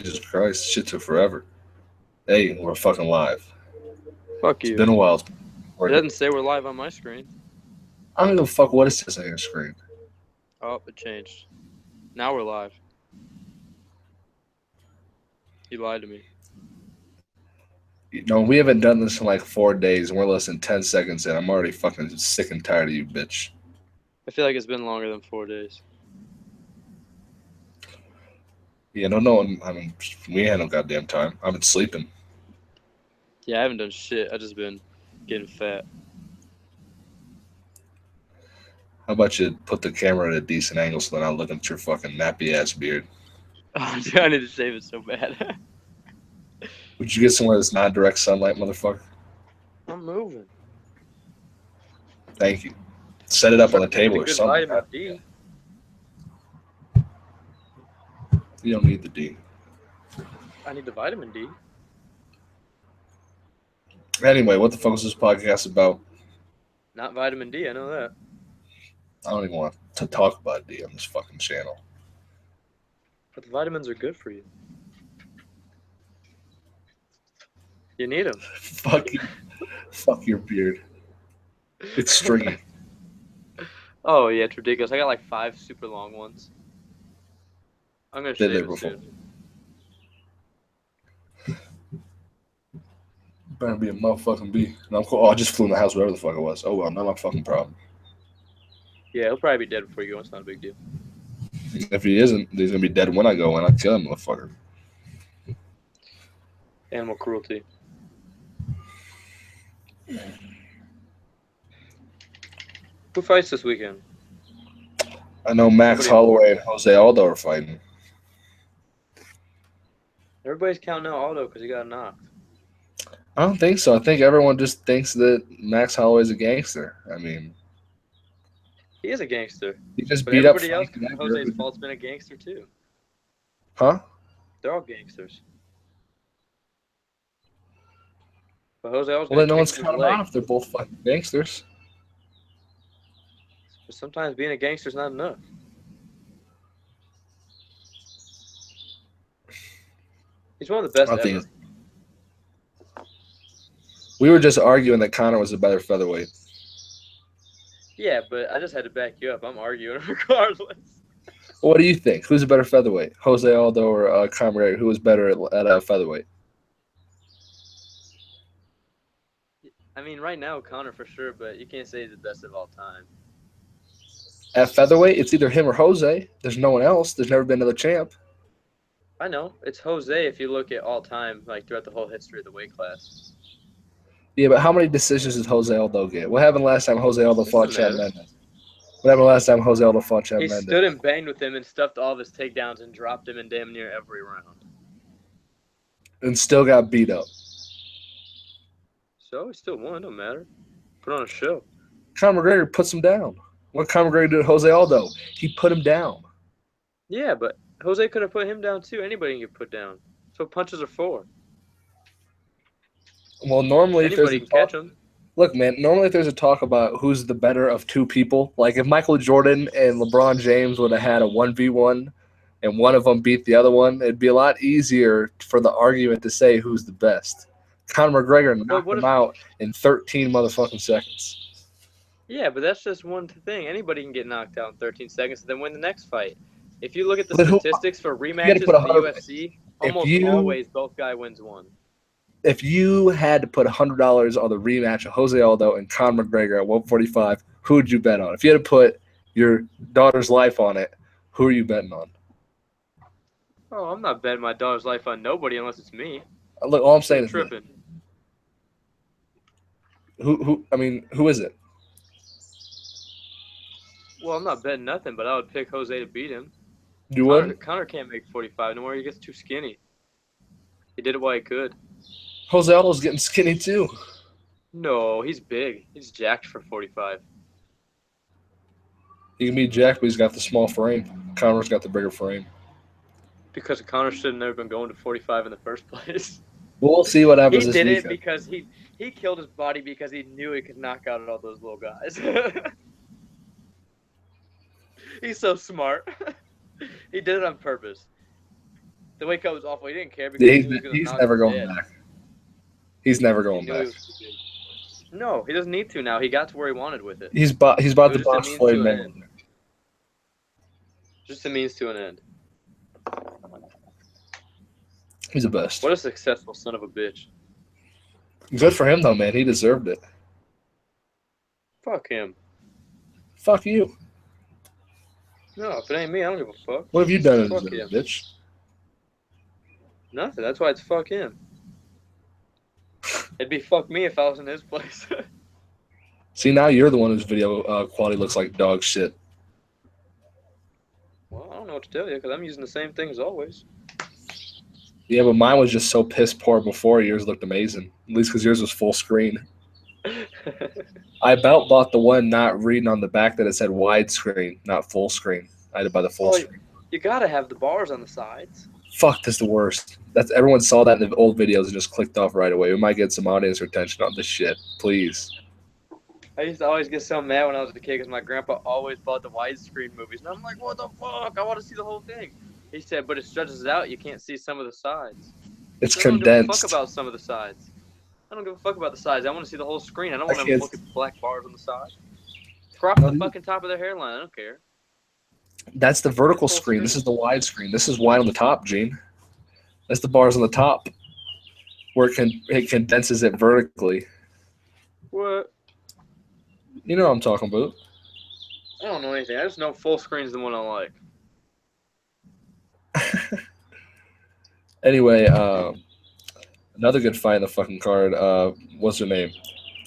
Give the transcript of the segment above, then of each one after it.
Jesus Christ, shit took forever. Hey, we're fucking live. Fuck It's you. been a while. It doesn't say we're live on my screen. I don't give a fuck what it says on your screen. Oh, it changed. Now we're live. You lied to me. You know, we haven't done this in like 4 days, and we're less than 10 seconds in. I'm already fucking sick and tired of you, bitch. I feel like it's been longer than 4 days. Yeah, no, I mean, we ain't had no goddamn time. I've been sleeping. Yeah, I haven't done shit. I just been getting fat. How about you put the camera at a decent angle so that I look at your fucking nappy ass beard? Oh, dude, I need to shave it so bad. Would you get somewhere that's not direct sunlight, motherfucker? I'm moving. Thank you. Set it I'm up on trying the to get table the or good something. vitamin D. You don't need the D. I need the vitamin D. Anyway, what the fuck is this podcast about? Not vitamin D, I know that. I don't even want to talk about D on this fucking channel. But the vitamins are good for you. You need them. Fuck you. Fuck your beard. It's stringy. Oh, yeah, it's ridiculous. I got like 5 super long ones. I'm going to Been shave there it before. soon. Better be a motherfucking B. And I'm cool. Oh, I just flew in the house, whatever the fuck it was. Oh well, not my fucking problem. Yeah, he'll probably be dead before you go. It's not a big deal. If he isn't, he's gonna be dead when I go and I kill him, motherfucker. Animal cruelty. Who fights this weekend? I know Max Nobody Holloway important. and Jose Aldo are fighting. Everybody's counting out Aldo because he got knocked. I don't think so. I think everyone just thinks that Max Holloway's a gangster. I mean, He is a gangster. he just But beat up everybody else, Frank Edgar. Jose's fault's been a gangster too. Huh? They're all gangsters. But Jose Aldo's Well, going then to no kick one's him in his counting them leg. out if they're both fucking gangsters. But sometimes being a gangster's not enough. He's one of the best I think ever. we were just arguing that Connor was a better featherweight. Yeah, but I just had to back you up. I'm arguing regardless. What do you think? Who's a better featherweight, Jose Aldo or Conor McGregor? Who was better at featherweight? I mean, right now, Conor for sure, but you can't say he's the best of all time. At featherweight, it's either him or Jose. There's no one else. There's never been another champ. I know. It's Jose if you look at all time, like throughout the whole history of the weight class. Yeah, but how many decisions did Jose Aldo get? What happened last time Jose Aldo fought Doesn't Chad matter. Mendes? What happened last time Jose Aldo fought Chad He Mendes? stood and banged with him and stuffed all of his takedowns and dropped him in damn near every round. And still got beat up. So he still won. Don't matter. Put on a show. Conor McGregor puts him down. What Conor McGregor did to Jose Aldo? He put him down. Yeah, but Jose could have put him down too. Anybody can get put down. That's what punches are for. Well, normally if there's Anybody a can talk, catch him. look, man. Normally if there's a talk about who's the better of two people, like if Michael Jordan and LeBron James would have had a 1v1, and one of them beat the other one, it'd be a lot easier for the argument to say who's the best. Conor McGregor But knocked what him if? out in 13 motherfucking seconds. Yeah, but that's just one thing. Anybody can get knocked out in 13 seconds and then win the next fight. If you look at the But who? statistics for If you had to rematches put in the 100, UFC, if almost you always both guy wins one. if you had to put $100 on the rematch of Jose Aldo and Conor McGregor at 145, who would you bet on? If you had to put your daughter's life on it, who are you betting on? Oh, I'm not betting my daughter's life on nobody unless it's me. Look, all I'm You're saying is this. tripping. Who is it? Well, I'm not betting nothing, but I would pick Jose to beat him. You Conor, would? Conor can't make 45 no more. He gets too skinny. He did it while he could. Jose Aldo's getting skinny too. No, he's big. He's jacked for 45. He can be Jack, but he's got the small frame. Conor's got the bigger frame. Because Conor should have never been going to 45 in the first place. But we'll see what He happens this did it weekend. because he killed his body because he knew he could knock out all those little guys. He's so smart. He did it on purpose. The wake up was awful. He didn't care because he knew he was going to He's knock never him going dead. back. He's never He going knew he back. was too big. No, he doesn't need to now. He got to where he wanted with it. He's about It to was just a box means Floyd to an end. Mayweather. Just a means to an end. He's the best. What a successful son of a bitch. Good for him though, man. He deserved it. Fuck him. Fuck you. No, if it ain't me, I don't give a fuck. What have you done to Fuck deserve him. it, bitch? Nothing. That's why it's fuck him. It'd be fuck me if I was in his place. See, now you're the one whose video quality looks like dog shit. Well, I don't know what to tell you because I'm using the same thing as always. Yeah, but mine was just so piss poor before. Yours looked amazing. At least because yours was full screen. I about bought the one not reading on the back that it said widescreen, not full screen. I had to buy the full screen. You gotta have the bars on the sides. Fuck, that's the worst. That's everyone saw that in the old videos and just clicked off right away. We might get some audience retention on this shit, please. I used to always get so mad when I was a kid because my grandpa always bought the widescreen movies, and I'm like, what the fuck? I want to see the whole thing. He said, but it stretches it out. You can't see some of the sides. It's I don't give a fuck condensed. about some of the sides. I don't give a fuck about the sides. I want to see the whole screen. I don't want to look at black bars on the side. Crop the fucking top of their hairline. I don't care. That's the vertical screen. This is the wide screen. This is wide on the top, Gene. That's the bars on the top where it condenses it vertically. What? You know what I'm talking about. I don't know anything. I just know full screen is the one I like. Anyway, another good fight in the fucking card. What's her name?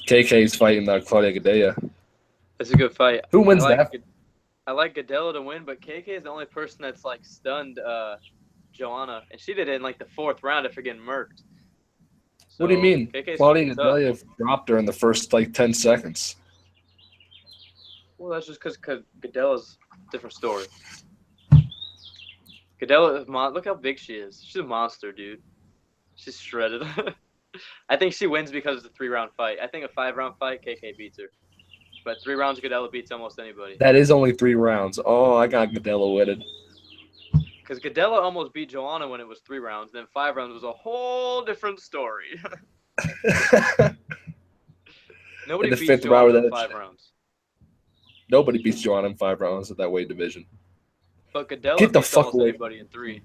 KK's fighting Cluadia Gadelha. That's a good fight. Who wins that? I like Gadelha to win, but KK is the only person that's like stunned Joanna, and she did it in like the 4th round after getting murked. So, what do you mean? Cluadia Gadelha dropped her in the first like 10 seconds. Well, that's just because Gadelha's a different story. Gadelha, look how big she is. She's a monster, dude. She's shredded. I think she wins because it's a 3-round fight. I think a 5-round fight, KK beats her. But 3 rounds, Gadelha beats almost anybody. That is only 3 rounds. Oh, I got Gadelha winning. Because Gadelha almost beat Joanna when it was 3 rounds. Then 5 rounds was a whole different story. Nobody beats Joanna in 5 rounds. Nobody beats Joanna in 5 rounds at that weight division. But Gadelha beats almost anybody in 3.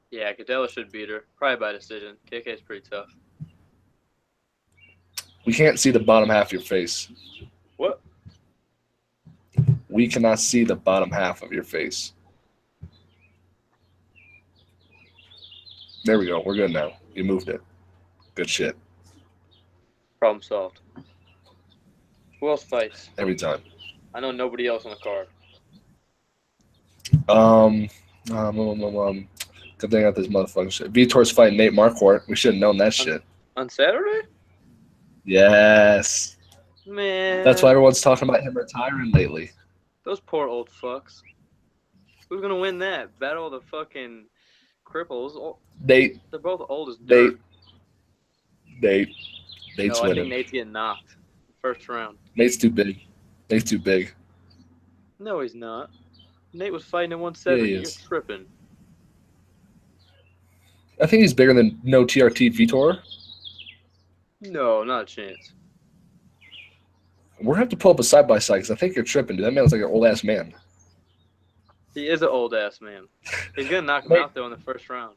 Yeah, Gadelha should beat her. Probably by decision. KK's pretty tough. We can't see the bottom half of your face. What? We cannot see the bottom half of your face. There we go. We're good now. You moved it. Good shit. Problem solved. Who else fights? Every time. I know nobody else on the card. Good thing I got this motherfucking shit. Vitor's fighting Nate Marquardt. We should have known that shit. On Saturday? Yes. Man. That's why everyone's talking about him retiring lately. Those poor old fucks. Who's gonna win that? Battle of the fucking cripples. Nate. They're both old as dirt. Nate's winning. I think Nate's getting knocked. First round. Nate's too big. Nate's too big. No, he's not. Nate was fighting at 170. Yeah, You're tripping. I think he's bigger than no TRT Vitor. No, not a chance. We're going to have to pull up a side-by-side because I think you're tripping, dude. That man looks like an old-ass man. He is an old-ass man. He's going to knock him out, though, in the first round.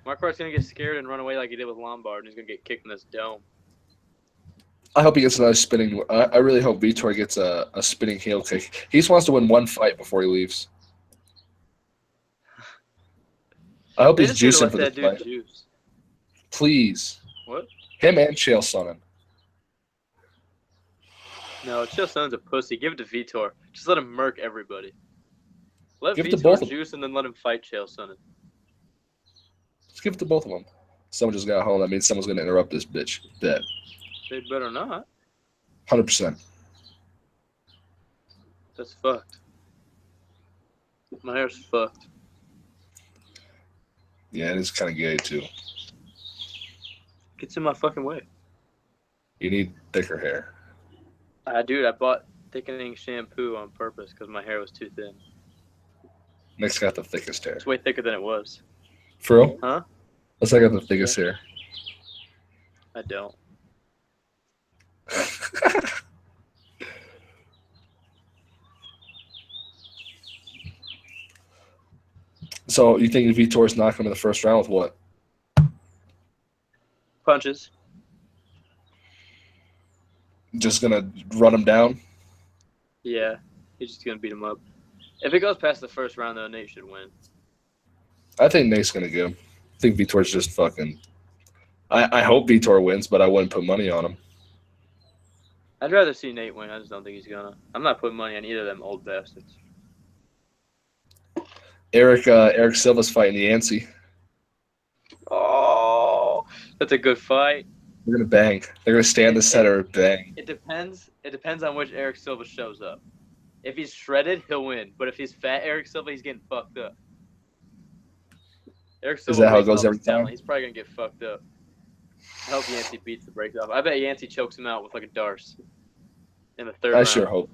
Marquardt's going to get scared and run away like he did with Lombard, and he's going to get kicked in this dome. I hope he gets another spinning. I really hope Vitor gets a spinning heel kick. He just wants to win one fight before he leaves. I hope he's juicing for this fight. Juice. Please. What? Him and Chael Sonnen. No, Chael Sonnen's a pussy. Give it to Vitor. Just let him murk everybody. Let give Vitor juice and then let him fight Chael Sonnen. Let's give it to both of them. Someone just got home. That means someone's going to interrupt this bitch. Bet. They better not. 100%. That's fucked. My hair's fucked. Yeah, it is kind of gay, too. Gets in my fucking way. You need thicker hair. Dude, I bought thickening shampoo on purpose because my hair was too thin. Nick's got the thickest hair. It's way thicker than it was. For real? Huh? Let's look at the thickest hair. I don't. So you think Vitor's knocking him in the first round with what? Punches. Just gonna run him down? Yeah, he's just gonna beat him up. If it goes past the first round, though, Nate should win. I think Nate's gonna get him. I think Vitor's just fucking. I hope Vitor wins, but I wouldn't put money on him. I'd rather see Nate win. I just don't think he's gonna. I'm not putting money on either of them old bastards. Eric Silva's fighting Yancey. Oh, that's a good fight. They're gonna bang. They're gonna stay in the center and bang. It depends. It depends on which Eric Silva shows up. If he's shredded, he'll win. But if he's fat Eric Silva, he's getting fucked up. Eric Silva Is that how it wastes goes all every his talent. time? He's probably gonna get fucked up. I hope Yancey beats the breaks off. I bet Yancey chokes him out with like a darce in the third I round. sure hope.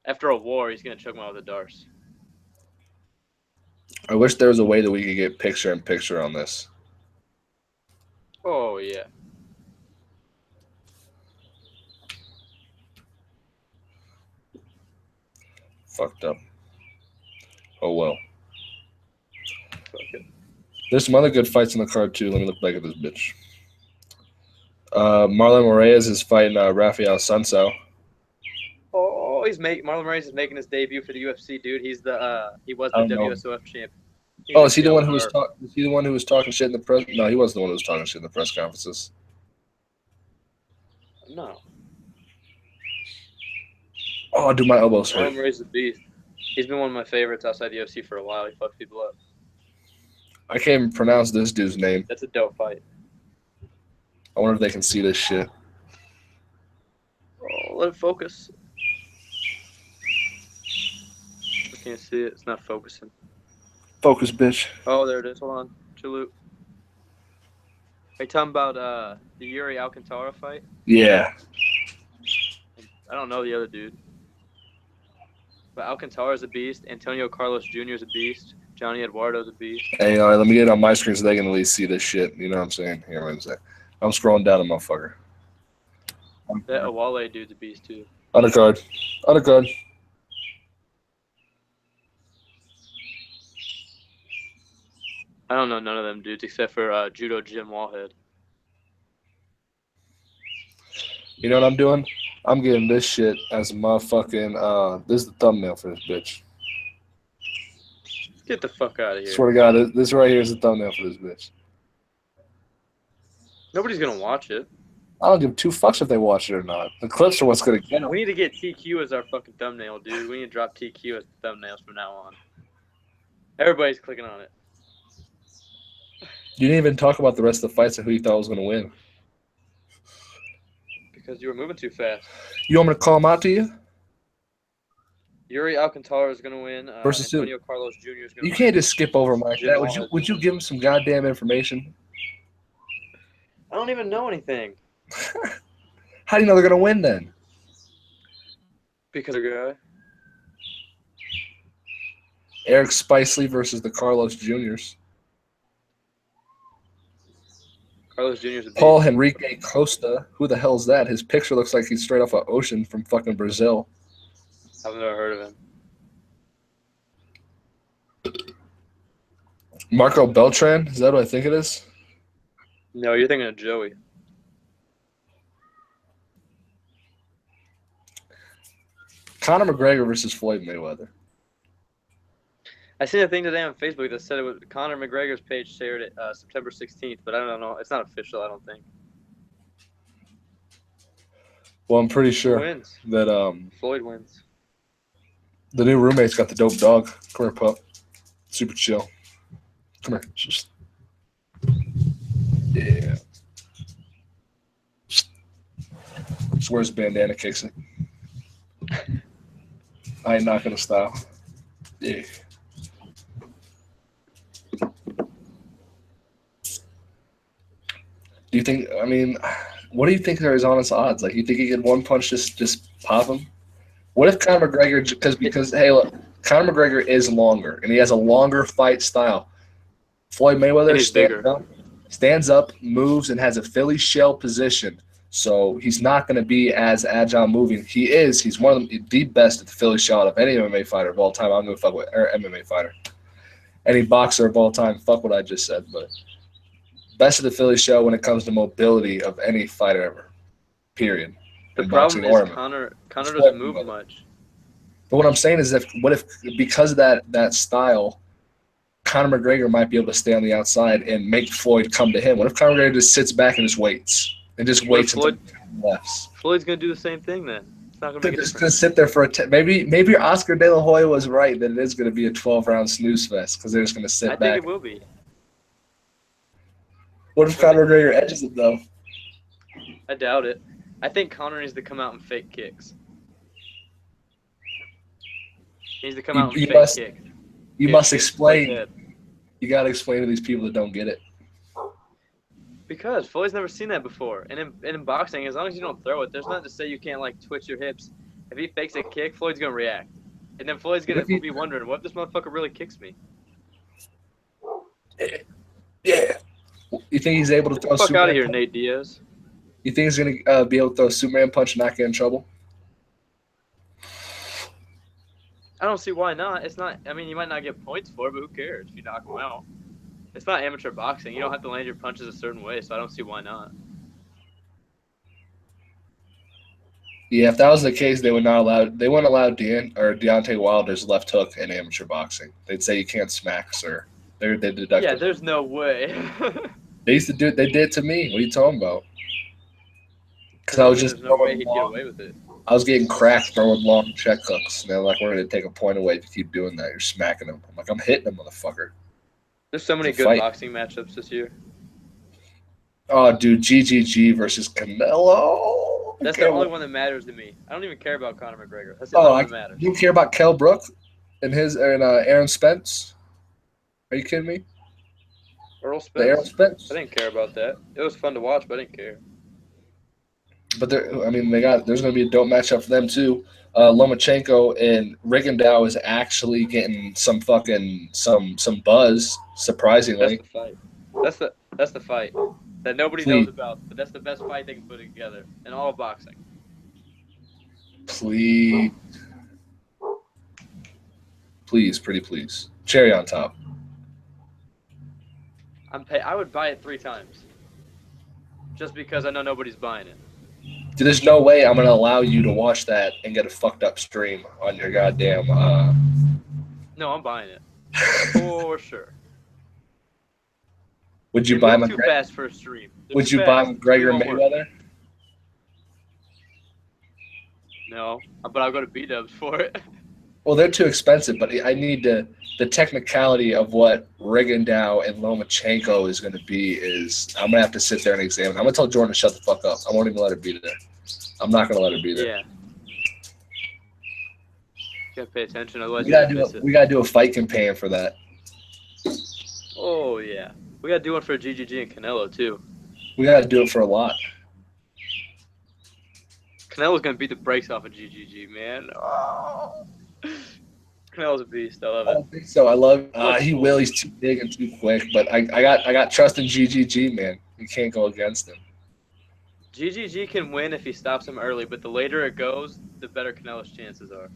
After a war, he's gonna choke him out with a darce. I wish there was a way that we could get picture in picture on this. Oh yeah. Fucked up. Oh well. Fuck it. There's some other good fights in the card too. Let me look back at this bitch. Marlon Moraes is fighting Rafael Sunsao. Oh, Marlon Moraes is making his debut for the UFC, dude. He was the I don't know. WSOF champ. Oh, is he the one who was is he the one who was talking shit in the press? No, he wasn't the one who was talking shit in the press conferences. No. Oh, dude, my elbows hurt. Marlon Moraes is a beast. He's been one of my favorites outside the UFC for a while. He fucks people up. I can't even pronounce this dude's name. That's a dope fight. I wonder if they can see this shit. Oh, let it focus. I can't see it. It's not focusing. Focus, bitch. Oh, there it is. Hold on. Salute. Are you talking about the Yuri Alcantara fight? Yeah. I don't know the other dude. But Alcantara's a beast. Antonio Carlos Jr. is a beast. Johnny Eduardo's a beast. Hey, let me get it on my screen so they can at least see this shit. You know what I'm saying? Here, wait a sec. I'm scrolling down, motherfucker. That Awale dude's a beast, too. Undercard. Undercard. I don't know none of them dudes except for Judo Jim Wallhead. You know what I'm doing? I'm getting this shit as a motherfucking, this is the thumbnail for this bitch. Get the fuck out of here. Swear to God, this right here is the thumbnail for this bitch. Nobody's going to watch it. I don't give two fucks if they watch it or not. The clips are what's going to get them. We need to get TQ as our fucking thumbnail, dude. We need to drop TQ as the thumbnails from now on. Everybody's clicking on it. You didn't even talk about the rest of the fights and who you thought was going to win. Because you were moving too fast. You want me to call them out to you? Yuri Alcantara is going to win. Versus Antonio Carlos Jr. is going to win. You can't just skip over my Jim that. Wallhead. Would you give him some goddamn information? I don't even know anything. How do you know they're going to win then? Because of guy. Eric Spicely versus the Carlos Juniors. Carlos Jr. is a beast. Paul Henrique Costa. Who the hell's that? His picture looks like he's straight off an ocean from fucking Brazil. I've never heard of him. Marco Beltran. Is that what I think it is? No, you're thinking of Joey. Conor McGregor versus Floyd Mayweather. I seen a thing today on Facebook that said it was Conor McGregor's page shared it September 16th, but I don't know. It's not official, I don't think. Well, I'm pretty Who sure wins? that Floyd wins. the new roommate's got the dope dog. Come here, pup. Super chill. Come here. Just... Yeah. Swears bandana kicks it. I ain't not gonna stop. Yeah. Do you think? I mean, What do you think are his honest odds? Like, you think he could one punch just pop him? What if Conor McGregor, because hey, look, Conor McGregor is longer and he has a longer fight style. Floyd And Mayweather he's bigger. stands up, moves, and has a Philly shell position. So he's not going to be as agile moving. He's one of the best at the Philly shell of any MMA fighter of all time. I'm going to fuck with or MMA fighter. Any boxer of all time. Fuck what I just said, but best of the Philly shell when it comes to mobility of any fighter ever. Period. The In problem boxing is or MMA. Conor doesn't move much. But what I'm saying is, what if because of that style, Conor McGregor might be able to stay on the outside and make Floyd come to him? What if Conor McGregor just sits back and just waits What if until he lefts? Floyd's gonna do the same thing then. It's not gonna They're make a just going to difference. sit there for maybe Oscar De La Hoya was right that it is going to be a 12-round snooze fest because they're just going to sit I back. think it will be. What if Conor McGregor edges it though? I doubt it. I think Conor needs to come out and fake kicks. He needs to come out and fake kick. You must explain. You got to explain to these people that don't get it. Because Floyd's never seen that before. And in boxing, as long as you don't throw it, there's nothing to say you can't, like, twitch your hips. If he fakes a kick, Floyd's going to react. And then Floyd's going to be wondering, what if this motherfucker really kicks me? Yeah. You think he's able to throw Get the fuck Superman out of here, punch? Nate Diaz. You think he's going to be able to throw a Superman punch and not get in trouble? I don't see why not. It's not. I mean, you might not get points for it, but who cares if you knock him out? It's not amateur boxing. You don't have to land your punches a certain way, so I don't see why not. Yeah, if that was the case, they wouldn't allow Deontay Wilder's left hook in amateur boxing. They'd say you can't smack, sir. They deduct. Yeah, there's no way. They used to do it. They did it to me. What are you talking about? Because I was just there's no way he'd get away with it. I was getting cracked throwing long check hooks. And they're like, we're going to take a point away if you keep doing that. You're smacking them. I'm like, I'm hitting them, motherfucker. There's so many good boxing matchups this year. Oh, dude, GGG versus Canelo. That's the only one that matters to me. I don't even care about Conor McGregor. That's the only one that matters. You care about Kell Brook and Aaron Spence? Are you kidding me? Earl Spence? Aaron Spence? I didn't care about that. It was fun to watch, but I didn't care. But there's going to be a dope matchup for them too. Lomachenko and Rigondeaux is actually getting some buzz, surprisingly. That's the fight. That's the fight that nobody knows about, but that's the best fight they can put together in all of boxing. Please, pretty please, cherry on top. I would buy it 3 times, just because I know nobody's buying it. Dude, there's no way I'm gonna allow you to watch that and get a fucked up stream on your goddamn. No, I'm buying it for sure. Would you buy McGregor? Too fast for a stream. Would you buy McGregor Mayweather? No, but I'll go to B-dubs for it. Well, they're too expensive, but I need the technicality of what Rigondeaux and Lomachenko is going to be. I'm going to have to sit there and examine. I'm going to tell Jordan to shut the fuck up. I won't even let her be there. I'm not going to let her be there. Yeah. You got to pay attention, otherwise we got to do a fight campaign for that. Oh, yeah. We got to do one for GGG and Canelo, too. We got to do it for a lot. Canelo's going to beat the brakes off of GGG, man. Oh. Canelo's a beast. I love it. I don't think so. I love he will. He's too big and too quick, but I got trust in GGG, man. You can't go against him. GGG can win if he stops him early, but the later it goes, the better Canelo's chances are.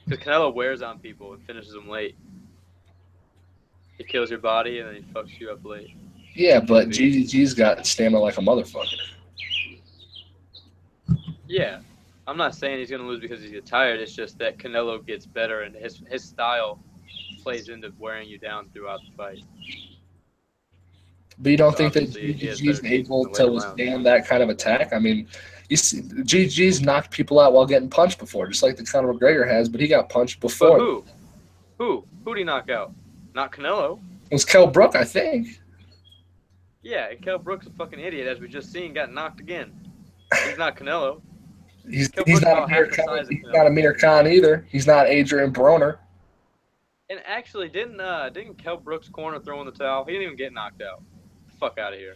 Because Canelo wears on people and finishes them late. He kills your body and then he fucks you up late. Yeah, but GGG's got stamina like a motherfucker. Yeah. I'm not saying he's going to lose because he's tired. It's just that Canelo gets better and his style plays into wearing you down throughout the fight. But you don't think that GGG's able to withstand that kind of attack? I mean, you see, GGG's knocked people out while getting punched before, just like the Conor McGregor has, but he got punched before. But who? Who'd he knock out? Not Canelo. It was Kell Brook, I think. Yeah, and Kell Brook's a fucking idiot, as we just seen, got knocked again. He's not Canelo. He's not Amir Khan either. He's not Adrian Broner. And actually, didn't Kell Brook's corner throw in the towel? He didn't even get knocked out. Fuck out of here.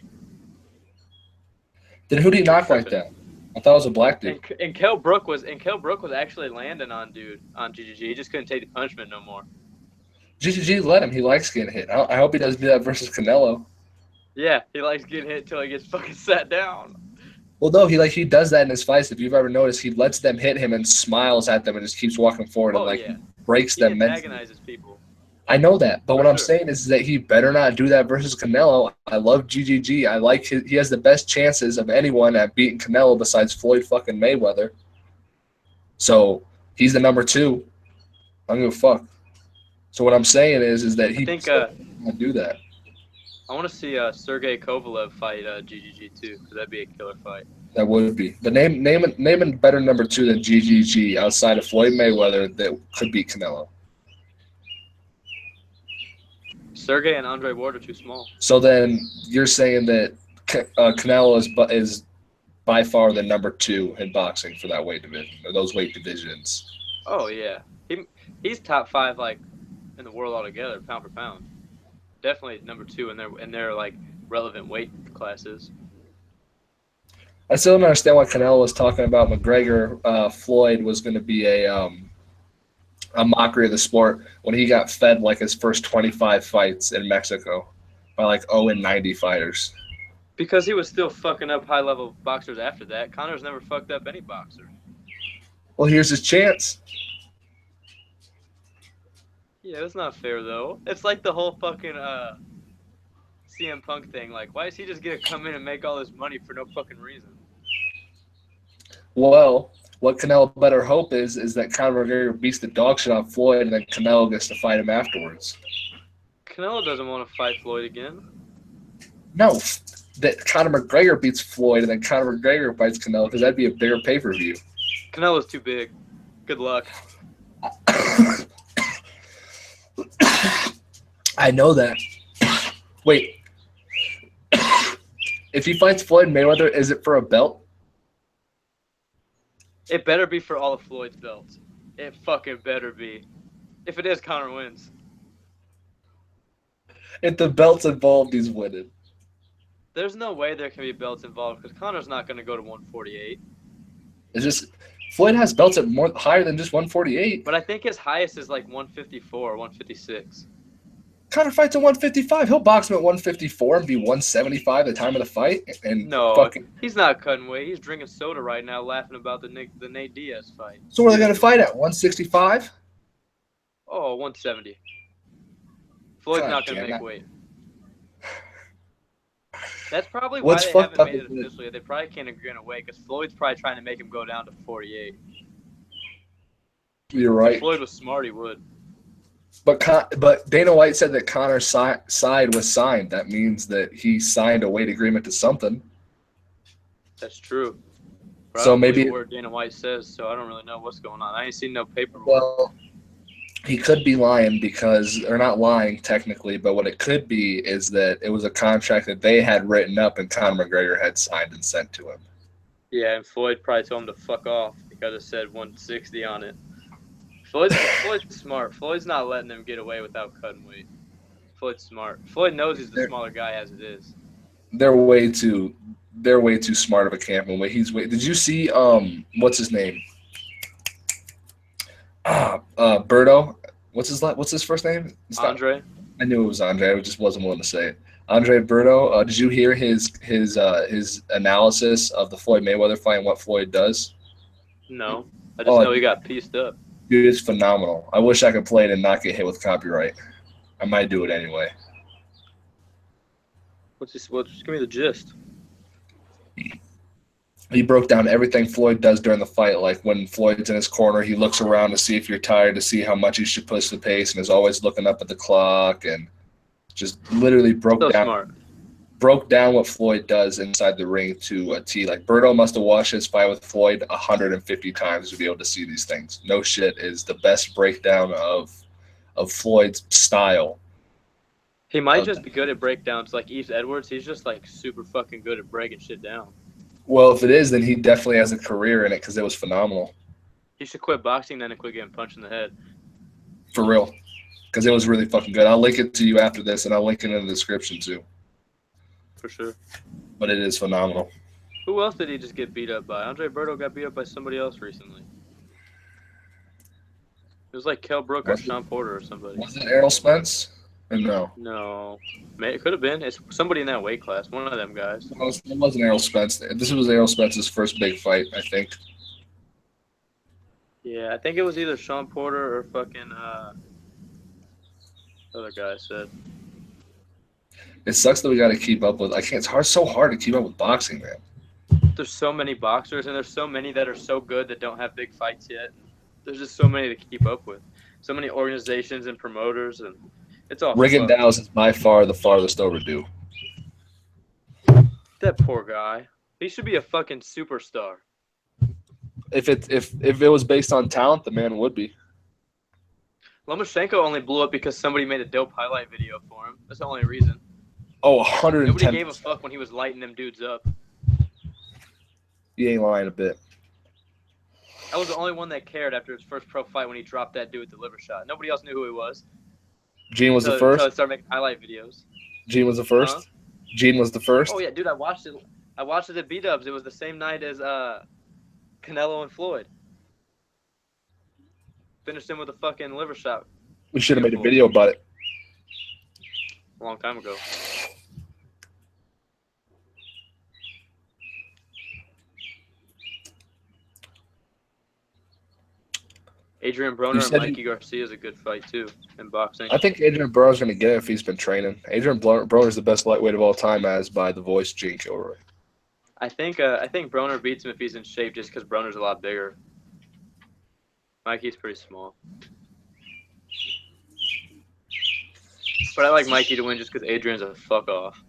Then who did he You're knock like tripping. that? I thought it was a black dude. And Kell Brook was actually landing on GGG. He just couldn't take the punishment no more. GGG let him. He likes getting hit. I hope he doesn't do that versus Canelo. Yeah, he likes getting hit until he gets fucking sat down. Well, no, he does that in his fights. If you've ever noticed, he lets them hit him and smiles at them and just keeps walking forward and Yeah. breaks He them mentally. antagonizes people. I know that, but For what I'm sure. saying is that he better not do that versus Canelo. I love GGG. I like he has the best chances of anyone at beating Canelo besides Floyd fucking Mayweather. So he's the number 2. I don't give a fuck. So what I'm saying is that he can't do that. I want to see Sergey Kovalev fight GGG too, because that'd be a killer fight. That would be. But name a better number 2 than GGG outside of Floyd Mayweather that could beat Canelo. Sergey and Andre Ward are too small. So then you're saying that Canelo is by far the number 2 in boxing for that weight division or those weight divisions. Oh yeah, he's top 5 like in the world altogether, pound for pound. Definitely number 2 in their like relevant weight classes. I still don't understand why Canelo was talking about McGregor. Floyd was going to be a mockery of the sport when he got fed like his first 25 fights in Mexico by like 0-90 fighters. Because he was still fucking up high-level boxers after that. Conor's never fucked up any boxer. Well, here's his chance. Yeah, that's not fair, though. It's like the whole fucking CM Punk thing. Like, why is he just going to come in and make all this money for no fucking reason? Well, what Canelo better hope is that Conor McGregor beats the dog shit off Floyd and then Canelo gets to fight him afterwards. Canelo doesn't want to fight Floyd again. No, that Conor McGregor beats Floyd and then Conor McGregor fights Canelo because that'd be a bigger pay-per-view. Canelo's too big. Good luck. I know that. Wait. If he fights Floyd Mayweather, is it for a belt? It better be for all of Floyd's belts. It fucking better be. If it is, Conor wins. If the belt's involved, he's winning. There's no way there can be belts involved because Conor's not going to go to 148. It's just Floyd has belts at higher than just 148. But I think his highest is like 154 or 156. Conor fights at 155. He'll box him at 154 and be 175 at the time of the fight. And no, he's not cutting weight. He's drinking soda right now, laughing about the Nate Diaz fight. So what are they going to fight at? 165? Oh, 170. Floyd's not going to make weight. That's probably why they haven't made it officially. They probably can't agree on a weight because Floyd's probably trying to make him go down to 48. You're right. If Floyd was smart, he would. But Dana White said that Conor's side was signed. That means that he signed a weight agreement to something. That's true. But so I don't maybe believe what Dana White says, so I don't really know what's going on. I ain't seen no paperwork. Well, he could be lying or not lying technically, but what it could be is that it was a contract that they had written up and Conor McGregor had signed and sent to him. Yeah, and Floyd probably told him to fuck off because it said 160 on it. Floyd's smart. Floyd's not letting them get away without cutting weight. Floyd's smart. Floyd knows he's the smaller guy as it is. They're way too smart of a camp. Did you see what's his name? Berto. What's his first name? Andre. I knew it was Andre. I just wasn't willing to say it. Andre Berto. Did you hear his analysis of the Floyd Mayweather fight and what Floyd does? No, I just know he got pieced up. Dude, it's phenomenal. I wish I could play it and not get hit with copyright. I might do it anyway. Just give me the gist. He broke down everything Floyd does during the fight. Like when Floyd's in his corner, he looks around to see if you're tired, to see how much he should push the pace, and is always looking up at the clock, and just literally broke down what Floyd does inside the ring to a T. Like Berto must have watched his fight with Floyd 150 times to be able to see these things. No shit, is the best breakdown of Floyd's style. He might just be good at breakdowns like East Edwards. He's just like super fucking good at breaking shit down. Well, if it is, then he definitely has a career in it because it was phenomenal. He should quit boxing then and quit getting punched in the head. For real. Because it was really fucking good. I'll link it to you after this, and I'll link it in the description too. For sure. But it is phenomenal. Who else did he just get beat up by? Andre Berto got beat up by somebody else recently. It was like Kell Brook or Sean Porter or somebody. Was it Errol Spence? Or no. No. It could have been. It's somebody in that weight class. One of them guys. It wasn't Errol Spence. This was Errol Spence's first big fight, I think. Yeah, I think it was either Sean Porter or fucking other guy said. It sucks that we got to keep up with. It's so hard to keep up with boxing, man. There's so many boxers, and there's so many that are so good that don't have big fights yet. There's just so many to keep up with. So many organizations and promoters, and it's all. Rigondeaux is by far the farthest overdue. That poor guy. He should be a fucking superstar. If it was based on talent, the man would be. Lomachenko only blew up because somebody made a dope highlight video for him. That's the only reason. Oh, 110%. Nobody gave a fuck when he was lighting them dudes up. You ain't lying a bit. I was the only one that cared after his first pro fight when he dropped that dude with the liver shot. Nobody else knew who he was. Gene was the first? Until I started making highlight videos. Gene was the first? Huh? Gene was the first? Oh, yeah, dude, I watched it. I watched it at B-Dubs. It was the same night as Canelo and Floyd. Finished him with a fucking liver shot. We should have made a video about it. A long time ago. Adrian Broner and Mikey Garcia is a good fight, too, in boxing. I think Adrian Broner's going to get it if he's been training. Adrian Broner's the best lightweight of all time, as by the voice Gene Kilroy. I think Broner beats him if he's in shape just because Broner's a lot bigger. Mikey's pretty small. But I like Mikey to win just because Adrian's a fuck off.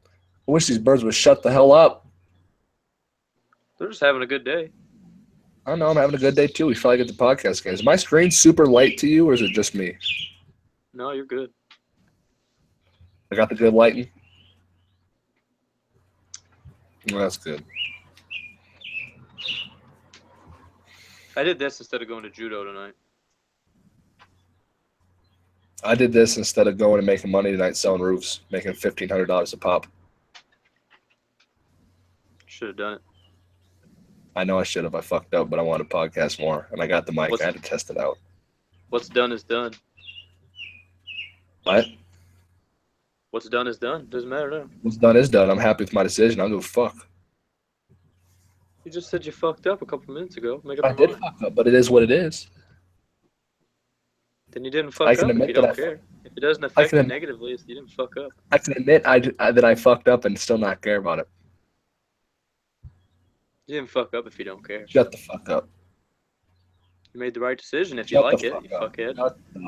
I wish these birds would shut the hell up. They're just having a good day. I don't know. I'm having a good day, too. We finally get the podcast game. Is my screen super light to you, or is it just me? No, you're good. I got the good lighting? Well, that's good. I did this instead of going to judo tonight. I did this instead of going and making money tonight selling roofs, making $1,500 a pop. Should have done it. I know I should have. I fucked up, but I wanted to podcast more, and I got the mic. I had to test it out. What's done is done. What? What's done is done. Doesn't matter now. What's done is done. I'm happy with my decision. I don't give a fuck. You just said you fucked up a couple minutes ago. I did fuck up, but it is what it is. Then you didn't fuck up if you don't care. If it doesn't affect you negatively, you didn't fuck up. I can admit that I fucked up and still not care about it. You didn't fuck up if you don't care. Shut the fuck up. You made the right decision if you like it, you fuckhead.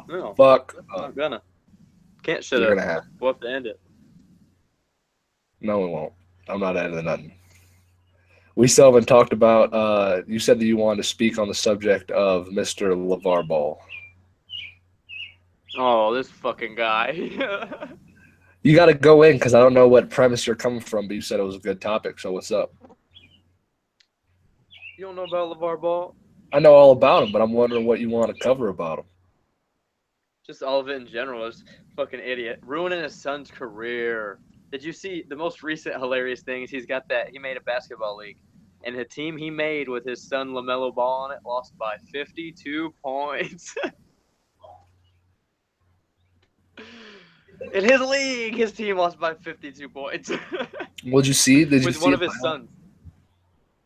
No. Fuck. I'm not gonna. Can't shut You're up. gonna have. We'll have to end it. No, we won't. I'm not ending nothing. We still haven't talked about, you said that you wanted to speak on the subject of Mr. LeVar Ball. Oh, this fucking guy. You got to go in because I don't know what premise you're coming from, but you said it was a good topic, so what's up? You don't know about LeVar Ball? I know all about him, but I'm wondering what you want to cover about him. Just all of it in general. Is fucking idiot. Ruining his son's career. Did you see the most recent hilarious thing is he made a basketball league. And the team he made with his son LaMelo Ball on it lost by 52 points. In his league, his team lost by 52 points. What'd you see? Did you with see one of his sons.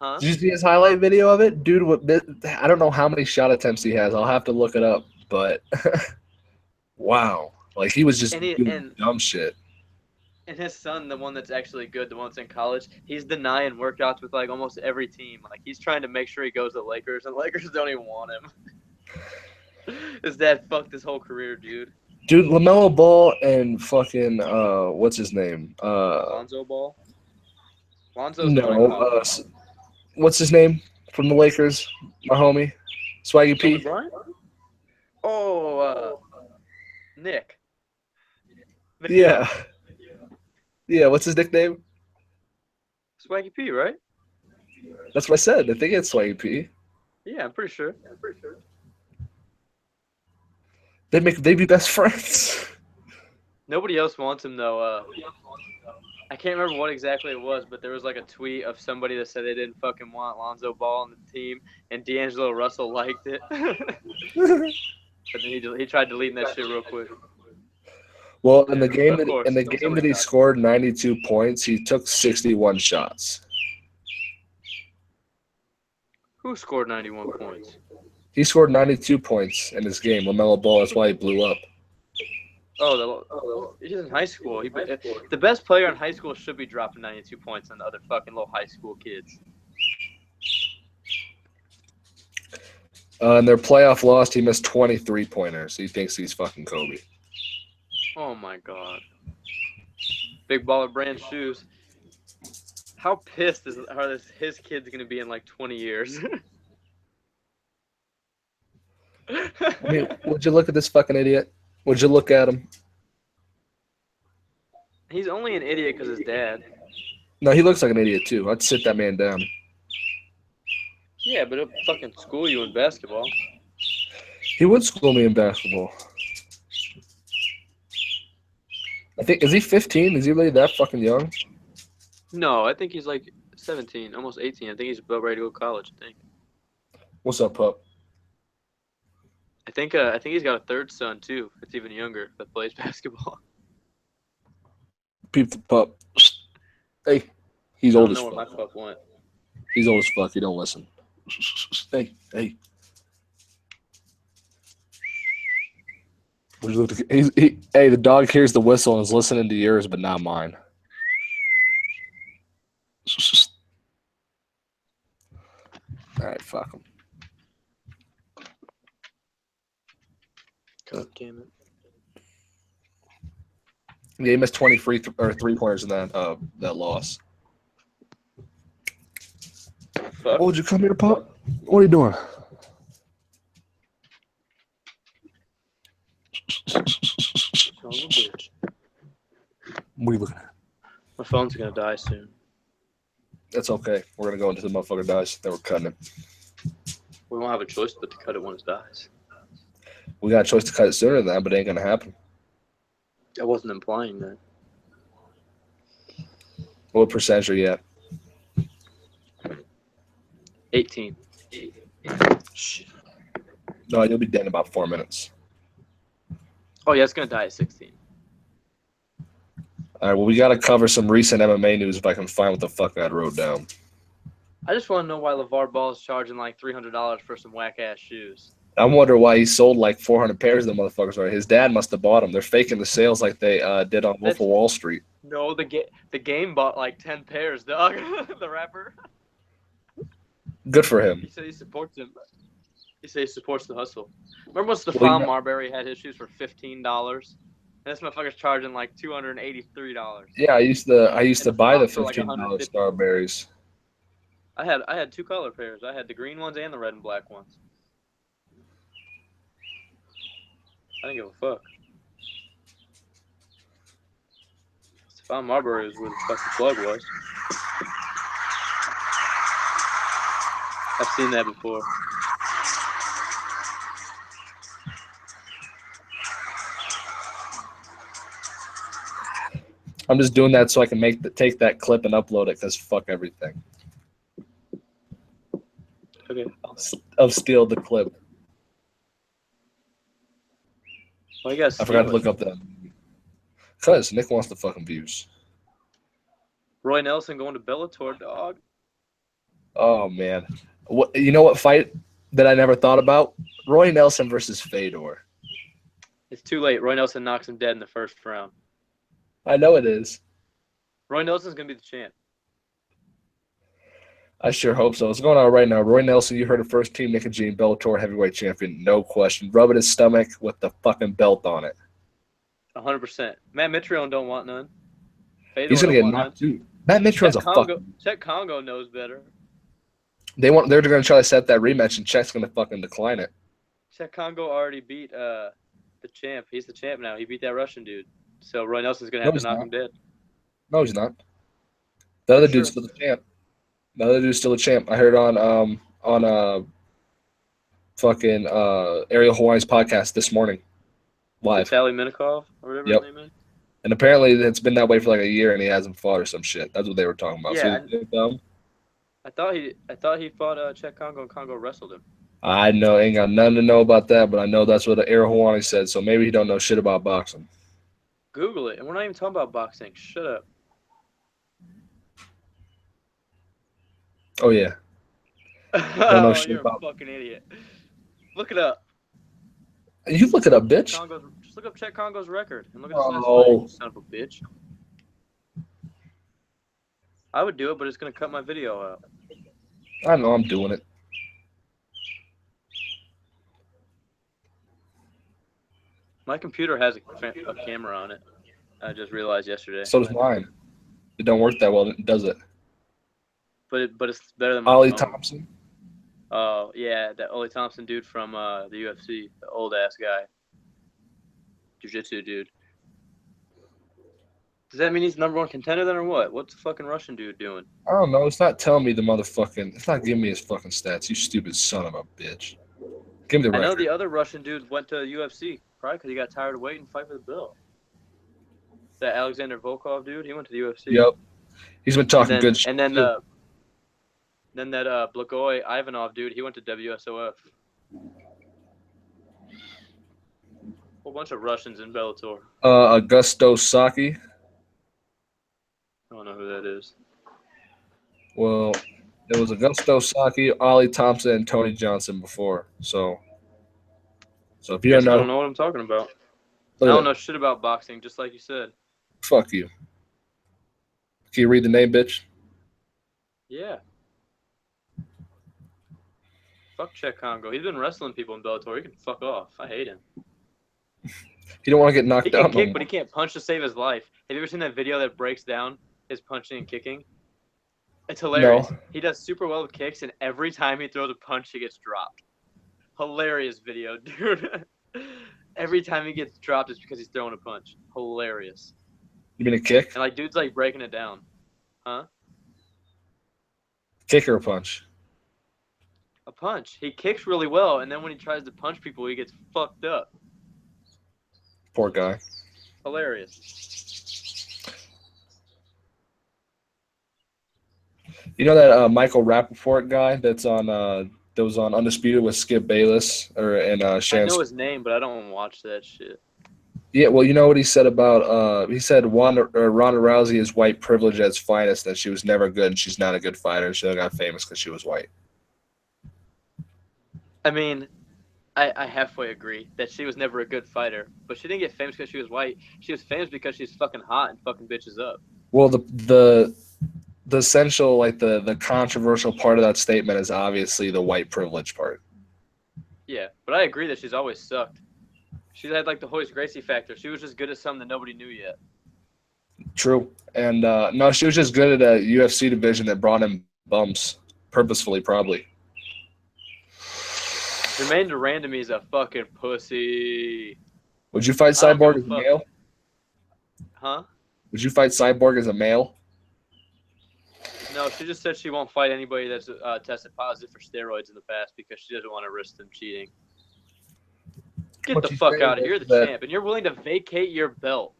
Huh? Did you see his highlight video of it? Dude, I don't know how many shot attempts he has. I'll have to look it up. But, wow. Like, he was just doing dumb shit. And his son, the one that's actually good, the one that's in college, he's denying workouts with, like, almost every team. Like, he's trying to make sure he goes to Lakers, and Lakers don't even want him. His dad fucked his whole career, dude. Dude, LaMelo Ball and fucking, what's his name? Lonzo Ball? Lonzo's what's his name from the Lakers? My homie? Swaggy P? Oh, Nick. Yeah. Yeah, what's his nickname? Swaggy P, right? That's what I said. I think it's Swaggy P. Yeah, I'm pretty sure. They'd be best friends. Nobody else wants him though. I can't remember what exactly it was, but there was like a tweet of somebody that said they didn't fucking want Lonzo Ball on the team, and D'Angelo Russell liked it. But then he tried deleting that shit real quick. Well, in the game Of course, that he scored 92 points, he took 61 shots. Who scored 91 points? He scored 92 points in this game. LaMelo Ball, that's why he blew up. Oh, he's in high school. The best player in high school should be dropping 92 points on the other fucking little high school kids. In their playoff loss, he missed 23 pointers. He thinks he's fucking Kobe. Oh my god. Big baller brand shoes. How pissed are his kids going to be in like 20 years? I mean, would you look at this fucking idiot? Would you look at him? He's only an idiot because his dad. No, he looks like an idiot too. I'd sit that man down. Yeah, but he'll fucking school you in basketball. He would school me in basketball. I think, is he 15? Is he really that fucking young? No, I think he's like 17, almost 18. I think he's about ready to go to college, I think. What's up, pup? I think he's got a third son too. That's even younger that plays basketball. Peep the pup. Hey, he's old as fuck. I don't know where my pup went. He's old as fuck. He don't listen. Hey. Hey, the dog hears the whistle and is listening to yours, but not mine. All right, fuck him. God damn it. Yeah, he missed 20 3-pointers in that loss. Fuck. Oh, would you come here, pup? What are you doing? Son of a bitch. What are you looking at? My phone's gonna die soon. That's okay. We're gonna go until the motherfucker dies. Then we're cutting it. We won't have a choice but to cut it when it dies. We got a choice to cut it sooner than that, but it ain't gonna happen. I wasn't implying that. What percentage are you at? 18. Shit. No, you'll be dead in about 4 minutes. Oh yeah, it's gonna die at 16. All right, well, we got to cover some recent MMA news if I can find what the fuck I wrote down. I just want to know why LeVar Ball is charging like $300 for some whack ass shoes. I wonder why he sold like 400 pairs of the motherfuckers. Right, his dad must have bought them. They're faking the sales like they did on Wolf of Wall Street. No, the game bought like 10 pairs, dog. The rapper. Good for him. He said he supports him. He said he supports the hustle. Remember when Stephon Marbury had his shoes for $15? And this motherfucker's charging like $283. Yeah, I used to buy the $15 like Starberries. I had two color pairs. I had the green ones and the red and black ones. I didn't give a fuck. Stephon Marbury was where the fucking plug was. I've seen that before. I'm just doing that so I can take that clip and upload it because fuck everything. Okay. I'll steal the clip. Well, I forgot to look up that. Because Nick wants the fucking views. Roy Nelson going to Bellator, dog. Oh, man. You know what fight that I never thought about? Roy Nelson versus Fedor. It's too late. Roy Nelson knocks him dead in the first round. I know it is. Roy Nelson's going to be the champ. I sure hope so. What's going on right now? Roy Nelson, you heard it first. Team Nick and Gene, Bellator heavyweight champion. No question. Rubbing his stomach with the fucking belt on it. 100%. Matt Mitrione don't want none. Fedor He's going to get knocked too. Matt Mitrione's a fucking... Czech Congo knows better. They're going to try to set that rematch, and Czech's going to fucking decline it. Czech Congo already beat the champ. He's the champ now. He beat that Russian dude. So Roy Nelson's going to have to knock him dead. No, he's not. The other dude's still the champ. The other dude's still a champ. I heard on fucking Ariel Hawaii's podcast this morning. Live. Vitaly Minikov or whatever his name is? And apparently it's been that way for like a year, and he hasn't fought or some shit. That's what they were talking about. Yeah, So he's dumb. I thought he fought Czech Congo and Congo wrestled him. I know, ain't got nothing to know about that, but I know that's what Arohawani said. So maybe he don't know shit about boxing. Google it, and we're not even talking about boxing. Shut up. Oh yeah, don't know Oh, shit you're about. a fucking idiot. Look it up. You look it up, bitch. Just look up Czech Congo's record and look at his last fight. Oh, You son of a bitch. I would do it, but it's gonna cut my video out. I know I'm doing it. My computer has a camera on it. I just realized yesterday. So does mine. It don't work that well, does it? But it's better than my Ollie phone. Thompson. Oh yeah, that Ollie Thompson dude from the UFC, the old ass guy, jiu-jitsu dude. Does that mean he's #1 contender then, or what? What's the fucking Russian dude doing? I don't know. It's not telling me the motherfucking. It's not giving me his fucking stats. You stupid son of a bitch. Give me the record. I know the other Russian dude went to UFC probably because he got tired of waiting to fight for the belt. That Alexander Volkov dude, he went to the UFC. Yep. He's been talking good shit. And then too. Then that Blagoy Ivanov dude, he went to WSOF. Whole bunch of Russians in Bellator. Augusto Saki. I don't know who that is. Well, it was Augusto Saki, Ollie Thompson, and Tony Johnson before. So if you I don't know, don't know what I'm talking about. I don't know shit about boxing, just like you said. Fuck you. Can you read the name, bitch? Yeah. Fuck Czech Congo. He's been wrestling people in Bellator. He can fuck off. I hate him. He don't want to get knocked He out. can kick, but he can't punch to save his life. Have you ever seen that video that breaks down his punching and kicking? It's hilarious. No. He does super well with kicks, and every time he throws a punch, he gets dropped. Hilarious video, dude. Every time he gets dropped, it's because he's throwing a punch. Hilarious. You mean a kick? And like, dude's like breaking it down. Huh? Kick or a punch? A punch. He kicks really well, and then when he tries to punch people, he gets fucked up. Poor guy. Hilarious. You know that Michael Rappaport guy that's on that was on Undisputed with Skip Bayless and Shan. I know his name, but I don't watch that shit. Yeah, well, you know what he said about he said Ronda Rousey is white privilege at its finest, that she was never good and she's not a good fighter. She got famous because she was white. I mean, I halfway agree that she was never a good fighter, but she didn't get famous because she was white. She was famous because she's fucking hot and fucking bitches up. Well, the essential, like the controversial part of that statement is obviously the white privilege part. Yeah, but I agree that she's always sucked. She had like the Hoist Gracie factor. She was just good at something that nobody knew yet. True. And no, she was just good at a UFC division that brought in bumps purposefully, probably. Jermaine Durandamy is a fucking pussy. Would you fight Cyborg as a male? Huh? Would you fight Cyborg as a male? No, she just said she won't fight anybody that's tested positive for steroids in the past because she doesn't want to risk them cheating. Get the fuck out of here. You're the champ, and you're willing to vacate your belt.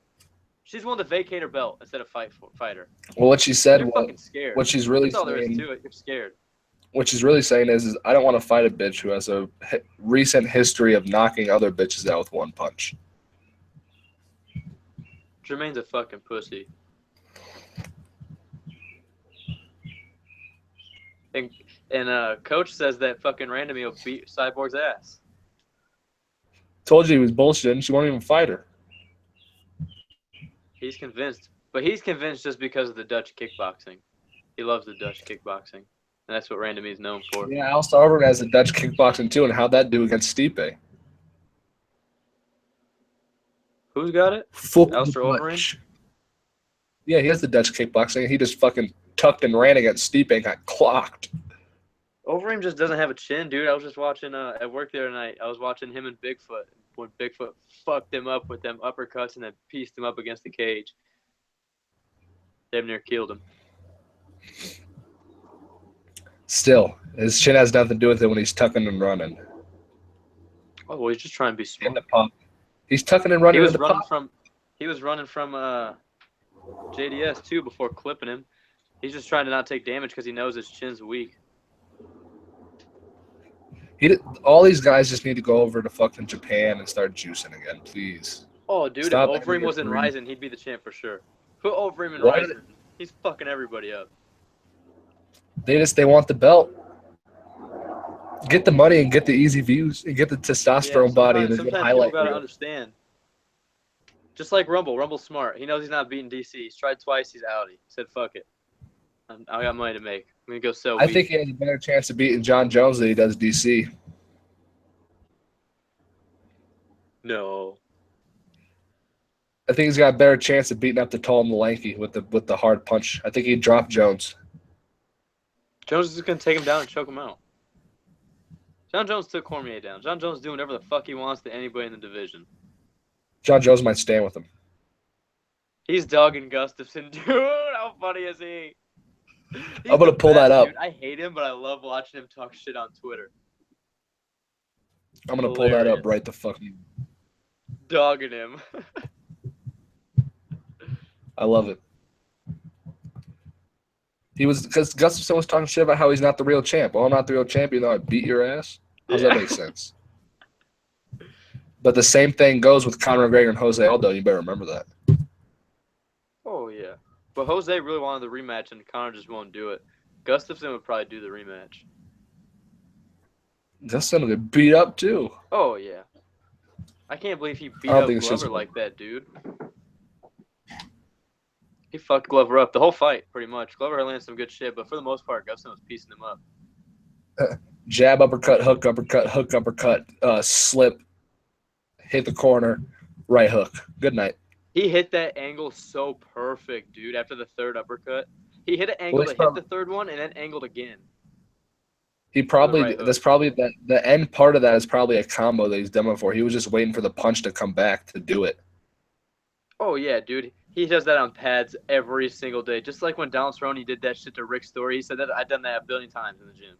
She's willing to vacate her belt instead of fight her. Well, what she said was fucking scared. What she's really That's all there is saying, to it. You're scared. What she's really saying is I don't want to fight a bitch who has a recent history of knocking other bitches out with one punch. Jermaine's a fucking pussy. And coach says that fucking Randomy will beat Cyborg's ass. Told you he was bullshitting. She won't even fight her. He's convinced. But he's convinced just because of the Dutch kickboxing. He loves the Dutch kickboxing. And that's what Randomy is known for. Yeah, Alistair Overeem has the Dutch kickboxing too, and how'd that do against Stipe? Who's got it? Alistair Overeem? Yeah, he has the Dutch kickboxing. He just fucking tucked and ran against Stipe and got clocked. Overeem just doesn't have a chin, dude. I was just watching at work the other night. I was watching him and Bigfoot when Bigfoot fucked him up with them uppercuts and then pieced him up against the cage. Damn near killed him. Still, his chin has nothing to do with it when he's tucking and running. Oh, well, he's just trying to be smart. In the pump. He's tucking and running in the pump. He was running from JDS too before clipping him. He's just trying to not take damage because he knows his chin's weak. All these guys just need to go over to fucking Japan and start juicing again, please. Oh, dude, Stop if Overeem was in Ryzen, he'd be the champ for sure. Put Overeem in Ryzen. He's fucking everybody up. They want the belt. Get the money and get the easy views and get the testosterone body and the good highlight. People gotta understand. Just like Rumble. Rumble's smart. He knows he's not beating DC. He's tried twice. He's out. He said, "Fuck it. I got money to make. I'm gonna go sell weed." I think he has a better chance of beating John Jones than he does DC. No. I think he's got a better chance of beating up the tall and the lanky with the hard punch. I think he'd drop Jones. Jones is just gonna take him down and choke him out. John Jones took Cormier down. John Jones doing whatever the fuck he wants to anybody in the division. John Jones might stand with him. He's dogging Gustafson. Dude, how funny is he? I'm going to pull that up. Dude. I hate him, but I love watching him talk shit on Twitter. I'm going to pull that up right the fuck. Dogging him. I love it. Because Gustafson was talking shit about how he's not the real champ. Well, I'm not the real champion, though I beat your ass. How does that make sense? But the same thing goes with Conor McGregor and Jose Aldo. You better remember that. Oh, yeah. But Jose really wanted the rematch, and Conor just won't do it. Gustafson would probably do the rematch. Gustafson will get beat up, too. Oh, yeah. I can't believe he beat up Glover like that, dude. He fucked Glover up the whole fight, pretty much. Glover landed some good shit, but for the most part, Gustafson was piecing him up. Jab, uppercut, hook, uppercut, slip, hit the corner, right hook. Good night. He hit that angle so perfect, dude, after the third uppercut. He hit an angle to hit the third one and then angled again. He probably – that's probably – the end part of that is probably a combo that he's done before. He was just waiting for the punch to come back to do it. Oh, yeah, dude. He does that on pads every single day. Just like when Donald Cerrone did that shit to Rick Story. He said that I've done that a billion times in the gym.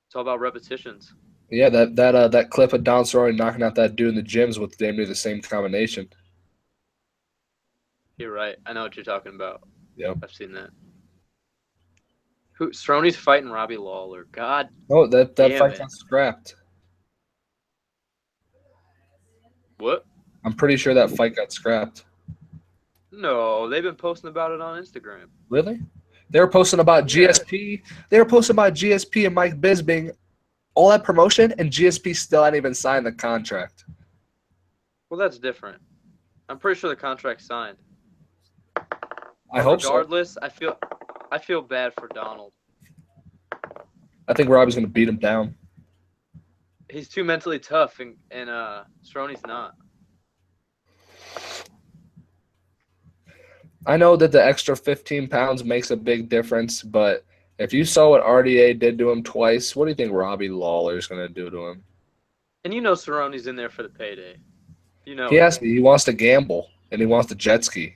It's all about repetitions. Yeah, that clip of Donald Cerrone knocking out that dude in the gyms with damn near the same combination. You're right. I know what you're talking about. Yep. I've seen that. Cerrone's fighting Robbie Lawler. God. Oh, that fight got scrapped. What? I'm pretty sure that fight got scrapped. No, they've been posting about it on Instagram. Really? They were posting about GSP. They were posting about GSP and Mike Bisping, all that promotion, and GSP still hadn't even signed the contract. Well, that's different. I'm pretty sure the contract's signed. I hope so. Regardless, I feel bad for Donald. I think Robbie's going to beat him down. He's too mentally tough, and Cerrone's not. I know that the extra 15 pounds makes a big difference, but if you saw what RDA did to him twice, what do you think Robbie Lawler's going to do to him? And you know Cerrone's in there for the payday. You know. He wants to gamble, and he wants to jet ski.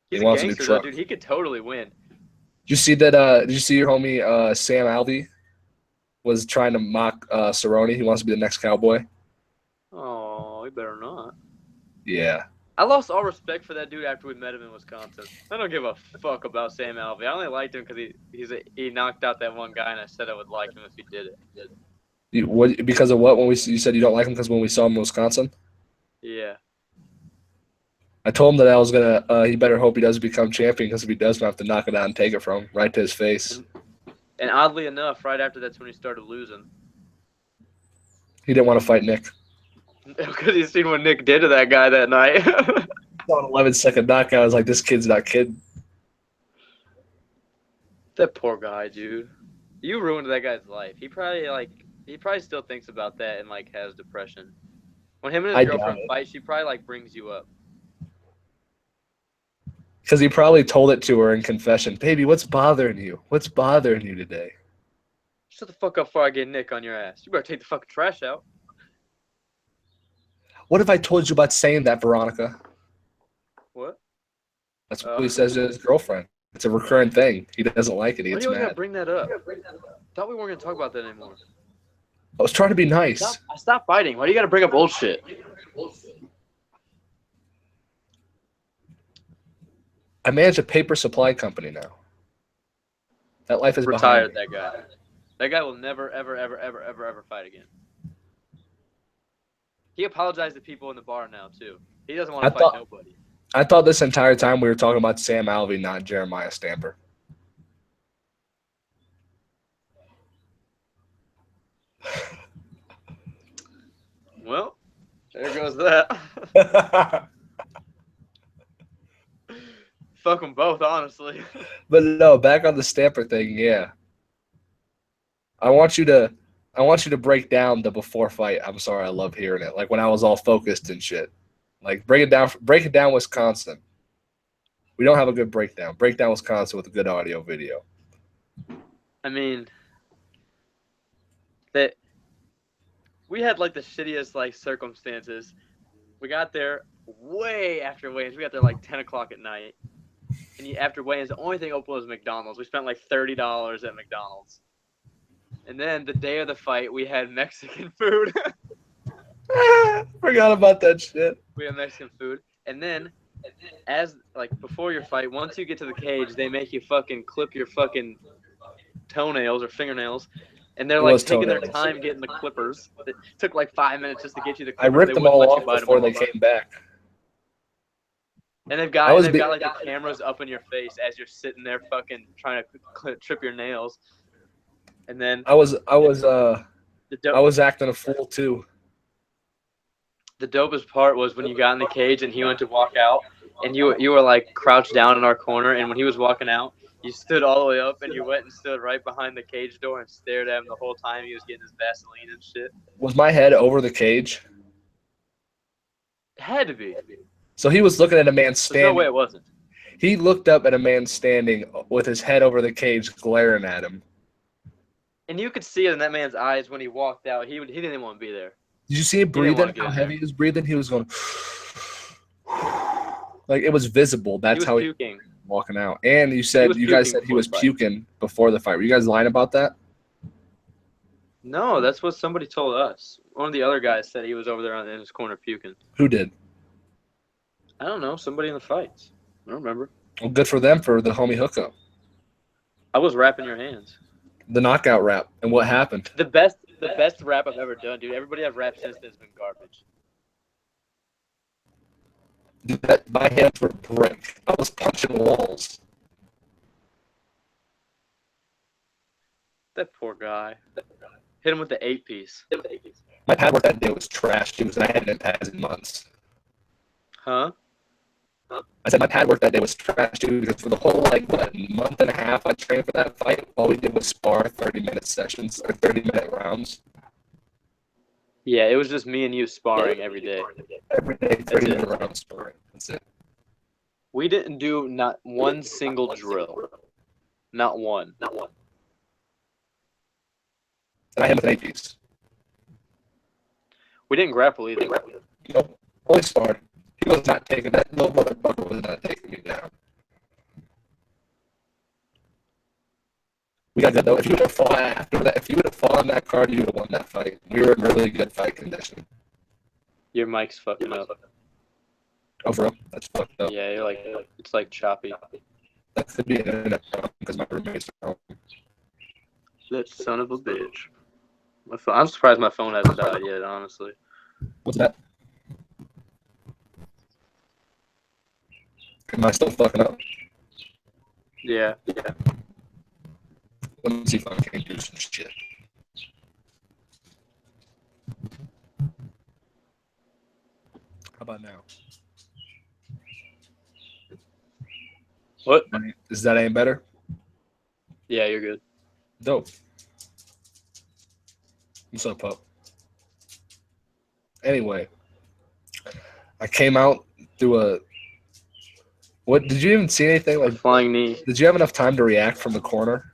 He's a gangster, though, dude. He could totally win. Did you see that? Did you see your homie Sam Alvey was trying to mock Cerrone? He wants to be the next cowboy. Oh, he better not. Yeah. I lost all respect for that dude after we met him in Wisconsin. I don't give a fuck about Sam Alvey. I only liked him because he knocked out that one guy, and I said I would like him if he did it. Because of what? You said you don't like him because when we saw him in Wisconsin? Yeah. I told him that I was gonna. He better hope he doesn't become champion because if he does, I have to knock it out and take it from him right to his face. And oddly enough, right after that's when he started losing. He didn't want to fight Nick. Because he's seen what Nick did to that guy that night. An 11-second knockout. I was like, this kid's not kidding. That poor guy, dude. You ruined that guy's life. He probably still thinks about that and has depression. When him and his girlfriend fight, she probably brings you up. Because he probably told it to her in confession. Baby, what's bothering you? What's bothering you today? Shut the fuck up before I get Nick on your ass. You better take the fucking trash out. What if I told you about saying that, Veronica? What? That's what he says to his girlfriend. It's a recurring thing. He doesn't like it. He gets mad. Why do you gotta bring that up? Thought we weren't gonna talk about that anymore. I was trying to be nice. I stopped fighting. Why do you gotta bring up old shit? I manage a paper supply company now. That life is behind Retired me. that guy. That guy will never, ever, ever, ever, ever, ever fight again. He apologized to people in the bar now too. He doesn't want to fight nobody. I thought this entire time we were talking about Sam Alvey, not Jeremiah Stamper. Well, there goes that. Fuck them both, honestly. But no, back on the Stamper thing, yeah. I want you to break down the before fight. I'm sorry, I love hearing it. Like when I was all focused and shit. Like break it down, Wisconsin. We don't have a good breakdown. Break down Wisconsin with a good audio video. I mean, that we had like the shittiest like circumstances. We got there way after weigh-ins. We got there like 10 o'clock at night. And after weigh-ins, the only thing open was McDonald's. We spent like $30 at McDonald's. And then the day of the fight, we had Mexican food. Forgot about that shit. We had Mexican food. And then, as like before your fight, once you get to the cage, they make you fucking clip your fucking toenails or fingernails. And they're like taking their time getting the clippers. It took like 5 minutes just to get you the clippers. I ripped them all off before they came back. And they've got like the cameras up in your face as you're sitting there fucking trying to trip your nails. And then I was acting a fool too. The dopest part was when you got in the cage and he went to walk out, and you were like crouched down in our corner, and when he was walking out, you stood all the way up and you went and stood right behind the cage door and stared at him the whole time he was getting his Vaseline and shit. Was my head over the cage? It had to be. So he was looking at a man standing. There's no way it wasn't. He looked up at a man standing with his head over the cage, glaring at him. And you could see it in that man's eyes when he walked out. He didn't even want to be there. Did you see him breathing? How heavy he was breathing? He was going like it was visible. That's how he was walking out. And you guys said he was puking before the fight. Were you guys lying about that? No, that's what somebody told us. One of the other guys said he was over there in his corner puking. Who did? I don't know. Somebody in the fights. I don't remember. Well, good for them for the homie hookup. I was wrapping your hands. The knockout rap. And what happened? The best rap I've ever done, dude. Everybody I've rapped since then has been garbage. Dude, my hands were brick. I was punching walls. That poor guy. Hit him with the 8-piece. My pad work that day was trash, dude. I hadn't had pads in months. Huh? I said my pad work that day was trash, dude, because for the whole, month and a half I trained for that fight, all we did was spar 30-minute sessions, or 30-minute rounds. Yeah, it was just me and you sparring every day. Every day, 30-minute rounds sparring. That's it. We didn't do not one single drill. Not one. And I hit him with an 8-piece. We didn't grapple either. Nope. Only sparred. He was not taking that. No motherfucker was not taking me down. We got good though. If you would have fought after that, if you would have fought on that card, you would have won that fight. We were in really good fight condition. Your mic's fucking up. Oh, bro, that's fucked up. Yeah, you're it's like choppy. That could be an internet problem because my roommate's home. That son of a bitch. I'm surprised my phone hasn't died yet, honestly. What's that? Am I still fucking up? Yeah. Let me see if I can do some shit. How about now? What? Is that any better? Yeah, you're good. Dope. What's up, pup? Anyway, I came out through a... What, did you even see anything? Like flying knee. Did you have enough time to react from the corner?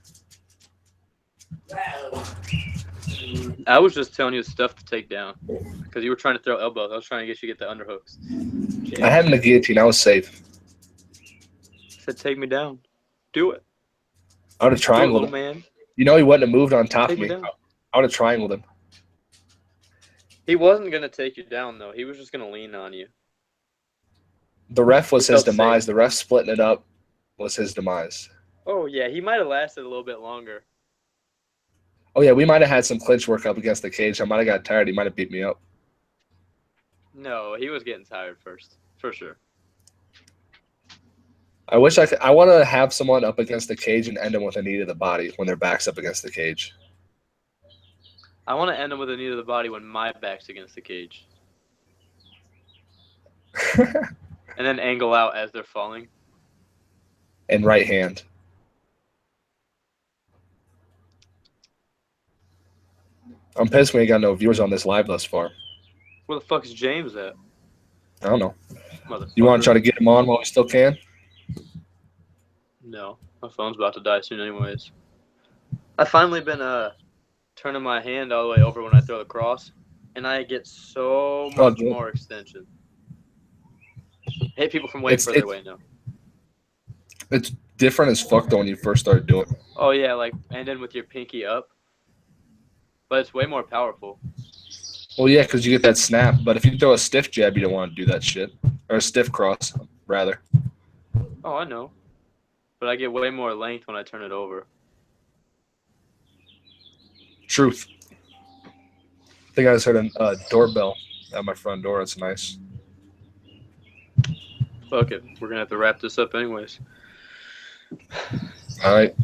I was just telling you stuff to take down because you were trying to throw elbows. I was trying to get you to get the underhooks. I had him in the guillotine. I was safe. I said, take me down. Do it. I would have triangled him. Man. You know he wouldn't have moved on top of me. Down. I would have triangled him. He wasn't going to take you down, though. He was just going to lean on you. The ref was his demise. The ref splitting it up. was his demise. Oh, yeah, he might have lasted a little bit longer. Oh, yeah, we might have had some clinch work up against the cage. I might have got tired. He might have beat me up. No, he was getting tired first, for sure. I wish I could. I want to have someone up against the cage and end them with a knee to the body when their back's up against the cage. I want to end him with a knee to the body when my back's against the cage. And then angle out as they're falling. And right hand. I'm pissed we ain't got no viewers on this live thus far. Where the fuck is James at? I don't know. You want to try to get him on while we still can? No. My phone's about to die soon anyways. I've finally been turning my hand all the way over when I throw the cross, and I get so much more extension. Hit people from way further away now. It's different as fuck though when you first started doing it. Oh yeah, like and then with your pinky up. But it's way more powerful. Well, yeah, because you get that snap. But if you throw a stiff jab, you don't want to do that shit. Or a stiff cross, rather. Oh, I know. But I get way more length when I turn it over. Truth. I think I just heard a doorbell at my front door. It's nice. Fuck it. We're going to have to wrap this up anyways. All right.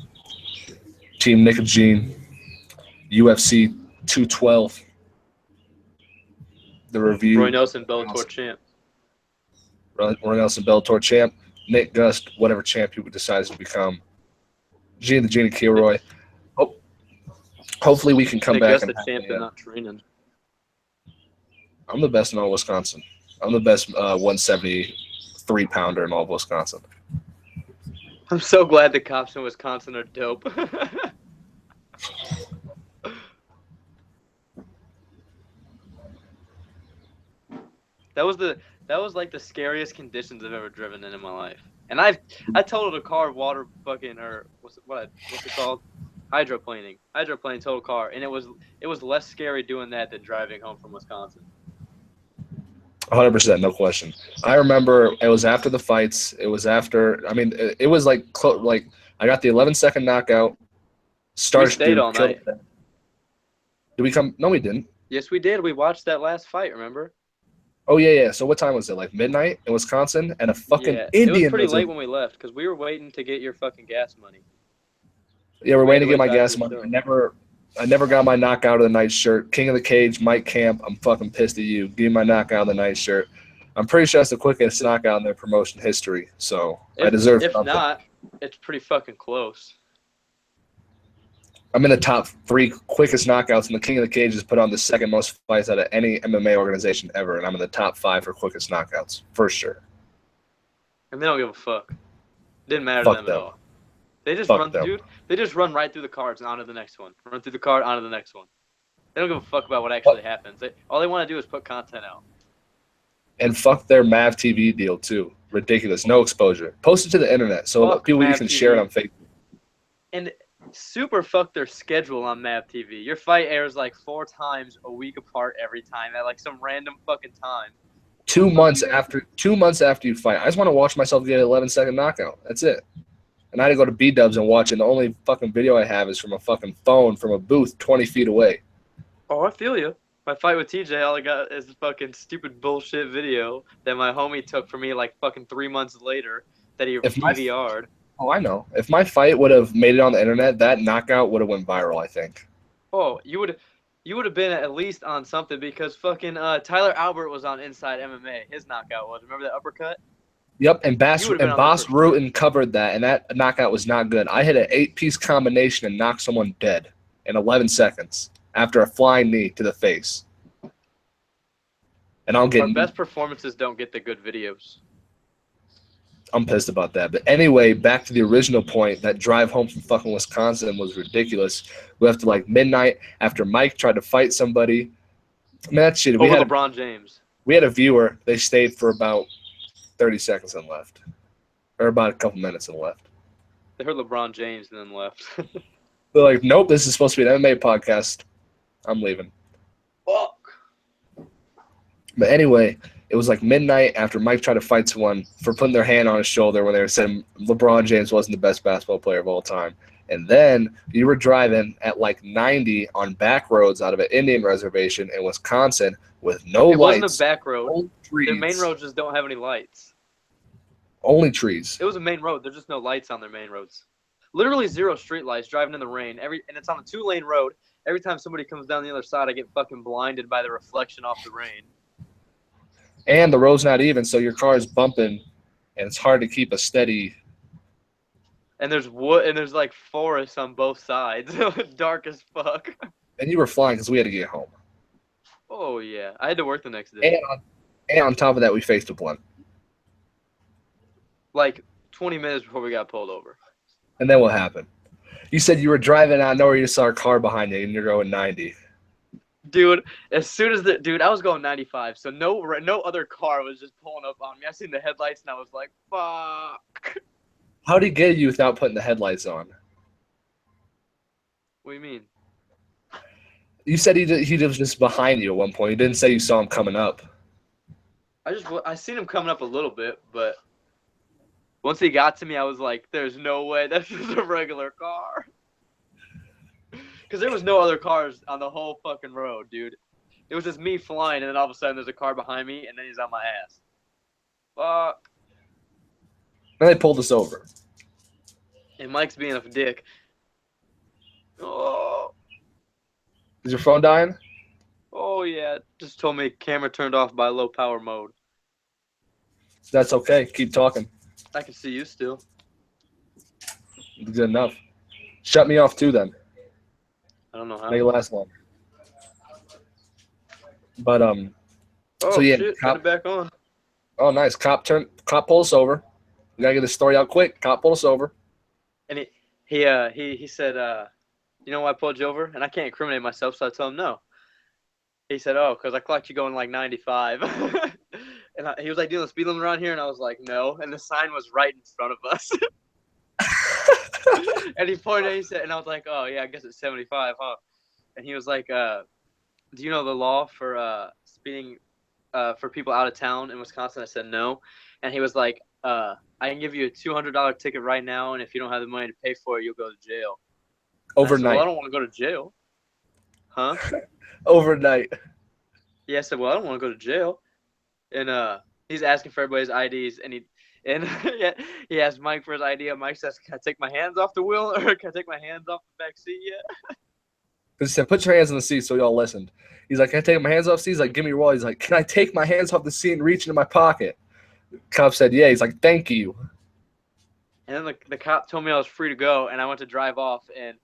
Team Nick and Gene. UFC 212. The review. Roy Nelson, Belfort champ. Roy Nelson, Bellator champ. Nick Gust, whatever champ he decides to become. Gene the Gene Kilroy. Hopefully we can come Nick back. Gust, the champ, and not training. I'm the best in all Wisconsin. I'm the best 173 pounder in all of Wisconsin. I'm so glad the cops in Wisconsin are dope. That was like the scariest conditions I've ever driven in my life. And I totaled a car water fucking or what's it called? Hydroplane total car, and it was less scary doing that than driving home from Wisconsin. 100%, no question. I remember it was after the fights. It was after. I mean, it was like I got the 11-second knockout. We stayed all night. Did we come? No, we didn't. Yes, we did. We watched that last fight. Remember? Oh yeah. So what time was it? Like midnight in Wisconsin, and a fucking Indian. It was pretty late when we left because we were waiting to get your fucking gas money. Yeah, we're waiting to get my gas money. I never got my knockout of the night shirt. King of the Cage, Mike Camp. I'm fucking pissed at you. Give me my knockout of the night shirt. I'm pretty sure that's the quickest knockout in their promotion history. So I deserve something. If not, it's pretty fucking close. I'm in the top 3 quickest knockouts, and the King of the Cage has put on the second most fights out of any MMA organization ever, and I'm in the top 5 for quickest knockouts, for sure. And they don't give a fuck. Didn't matter to them at all. They just They just run right through the cards and on to the next one. Run through the card, on to the next one. They don't give a fuck about what actually happens. All they want to do is put content out. And fuck their MAV TV deal, too. Ridiculous. No exposure. Post it to the internet so people you can share it on Facebook. And super fuck their schedule on MAV TV. Your fight airs like 4 times a week apart every time at like some random fucking time. 2 months after you fight. I just want to watch myself get an 11-second knockout. That's it. And I had to go to B-dubs and watch it. And the only fucking video I have is from a fucking phone from a booth 20 feet away. Oh, I feel you. My fight with TJ, all I got is a fucking stupid bullshit video that my homie took for me like fucking 3 months later that he DVR'd. Oh, I know. If my fight would have made it on the internet, that knockout would have went viral, I think. Oh, you would have been at least on something because fucking Tyler Albert was on Inside MMA. His knockout was. Remember that uppercut? Yep, and Bas Rutten covered that, and that knockout was not good. I hit an 8-piece combination and knocked someone dead in 11 seconds after a flying knee to the face. And I'll get our best performances don't get the good videos. I'm pissed about that. But anyway, back to the original point, that drive home from fucking Wisconsin was ridiculous. We left at like midnight after Mike tried to fight somebody. I mean, that shit. Over LeBron James. We had a viewer. They stayed for about 30 seconds and left. Or about a couple minutes and left. They heard LeBron James and then left. They're like, nope, this is supposed to be an MMA podcast. I'm leaving. Fuck. But anyway, It was like midnight after Mike tried to fight someone for putting their hand on his shoulder when they were saying LeBron James wasn't the best basketball player of all time. And then you were driving at like 90 on back roads out of an Indian reservation in Wisconsin with no It lights. wasn't a back road. Only trees. Their main roads just don't have any lights. Only trees. It was a main road. There's just no lights on their main roads. Literally 0 street lights, driving in the rain. And it's on a 2-lane road. Every time somebody comes down the other side, I get fucking blinded by the reflection off the rain. And the road's not even, so your car is bumping, and it's hard to keep a steady. And there's wood, and there's like forests on both sides. Dark as fuck. And you were flying because we had to get home. Oh, yeah. I had to work the next day. And on top of that, we faced a blunt. Like 20 minutes before we got pulled over. And then what happened? You said you were driving out of nowhere, you saw a car behind you, and you're going 90. Dude, as soon as I was going 95, so no other car was just pulling up on me. I seen the headlights, and I was like, fuck. How'd he get you without putting the headlights on? What do you mean? You said he was just behind you at one point. You didn't say you saw him coming up. I seen him coming up a little bit, but once he got to me, I was like, there's no way that's just a regular car. Because there was no other cars on the whole fucking road, dude. It was just me flying, and then all of a sudden there's a car behind me, and then he's on my ass. Fuck. And they pulled us over. And Mike's being a dick. Oh. Is your phone dying? Oh, yeah. Just told me camera turned off by low power mode. That's okay. Keep talking. I can see you still. Good enough. Shut me off too, then. I don't know how. Make it last long. But Oh, so yeah, shit. Turn it back on. Oh, nice. Cop pulled us over. We gotta get this story out quick. Cop pulled us over. And he said, you know why I pulled you over? And I can't incriminate myself, so I told him no. He said, oh, because I clocked you going like 95. And he was like, do you know the speed limit around here? And I was like, no. And the sign was right in front of us. And he pointed and he said, and I was like, oh, yeah, I guess it's 75, huh? And he was like, do you know the law for speeding for people out of town in Wisconsin? I said, no. And he was like, I can give you a $200 ticket right now, and if you don't have the money to pay for it, you'll go to jail. Overnight. I said, well, I don't want to go to jail. Huh? Overnight. Yeah, I said, well, I don't want to go to jail. And he's asking for everybody's IDs, and yeah, he asked Mike for his ID, and Mike says, can I take my hands off the wheel, or can I take my hands off the back seat yet? He said, put your hands on the seat, so we all listened. He's like, can I take my hands off the seat? He's like, give me your wallet. He's like, can I take my hands off the seat and reach into my pocket? Cop said, yeah. He's like, thank you. And then the cop told me I was free to go, and I went to drive off. And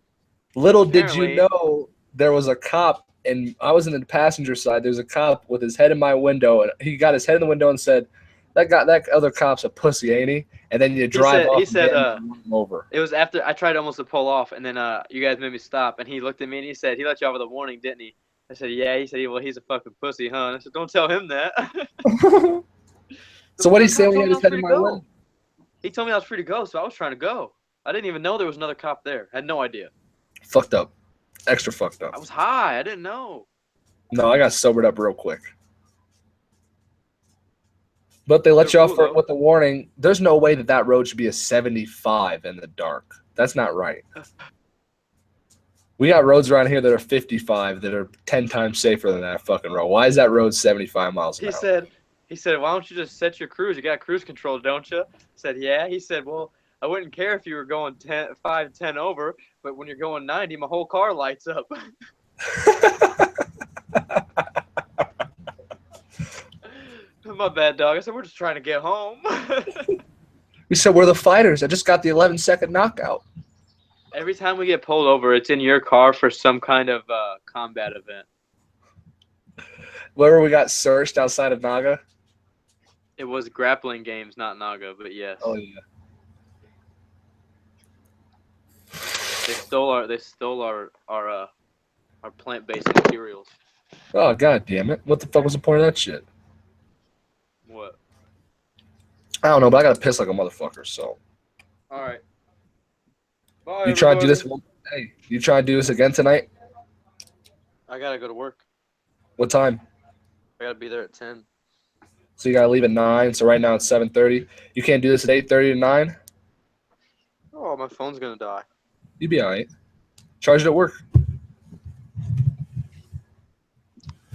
little did you know there was a cop, and I was in the passenger side. There's a cop with his head in my window, and he got his head in the window and said, that other cop's a pussy, ain't he? And then you drive off. He said, over. It was after I tried almost to pull off, and then you guys made me stop. And he looked at me and he said, he let you off with a warning, didn't he? I said, yeah. He said, well, he's a fucking pussy, huh? And I said, don't tell him that. So what did he say when he had his head in my window? He told me I was free to go, so I was trying to go. I didn't even know there was another cop there. I had no idea. Fucked up. Extra fucked up. I was high. I didn't know. No, I got sobered up real quick. But they let you off with the warning. There's no way that road should be a 75 in the dark. That's not right. We got roads around here that are 55 that are 10 times safer than that fucking road. Why is that road 75 miles an hour? He said, why don't you just set your cruise? You got cruise control, don't you? I said, yeah. He said, well, I wouldn't care if you were going 5, 10 over, but when you're going 90, my whole car lights up. My bad, dog. I said, we're just trying to get home. We said, we're the fighters. I just got the 11-second knockout. Every time we get pulled over, it's in your car for some kind of combat event. Wherever we got searched outside of Naga? It was grappling games, not Naga, but yes. Oh, yeah. They stole our plant-based materials. Oh, god damn it. What the fuck was the point of that shit? What? I don't know, but I gotta piss like a motherfucker, so. Alright. Bye, you try to do this hey, you try to do this again tonight? I gotta go to work. What time? I gotta be there at 10. So you gotta leave at 9. So right now it's 7:30. You can't do this at 8:30 to 9. Oh, my phone's gonna die. You'd be all right. Charge it at work.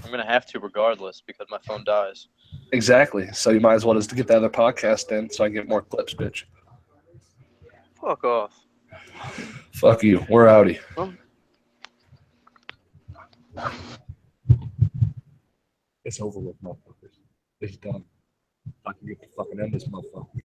I'm gonna have to regardless because my phone dies. Exactly. So you might as well just get the other podcast in so I can get more clips, bitch. Fuck off. Fuck you. We're outie. It's over with, motherfuckers. It's done. I can get the fucking end this motherfucker.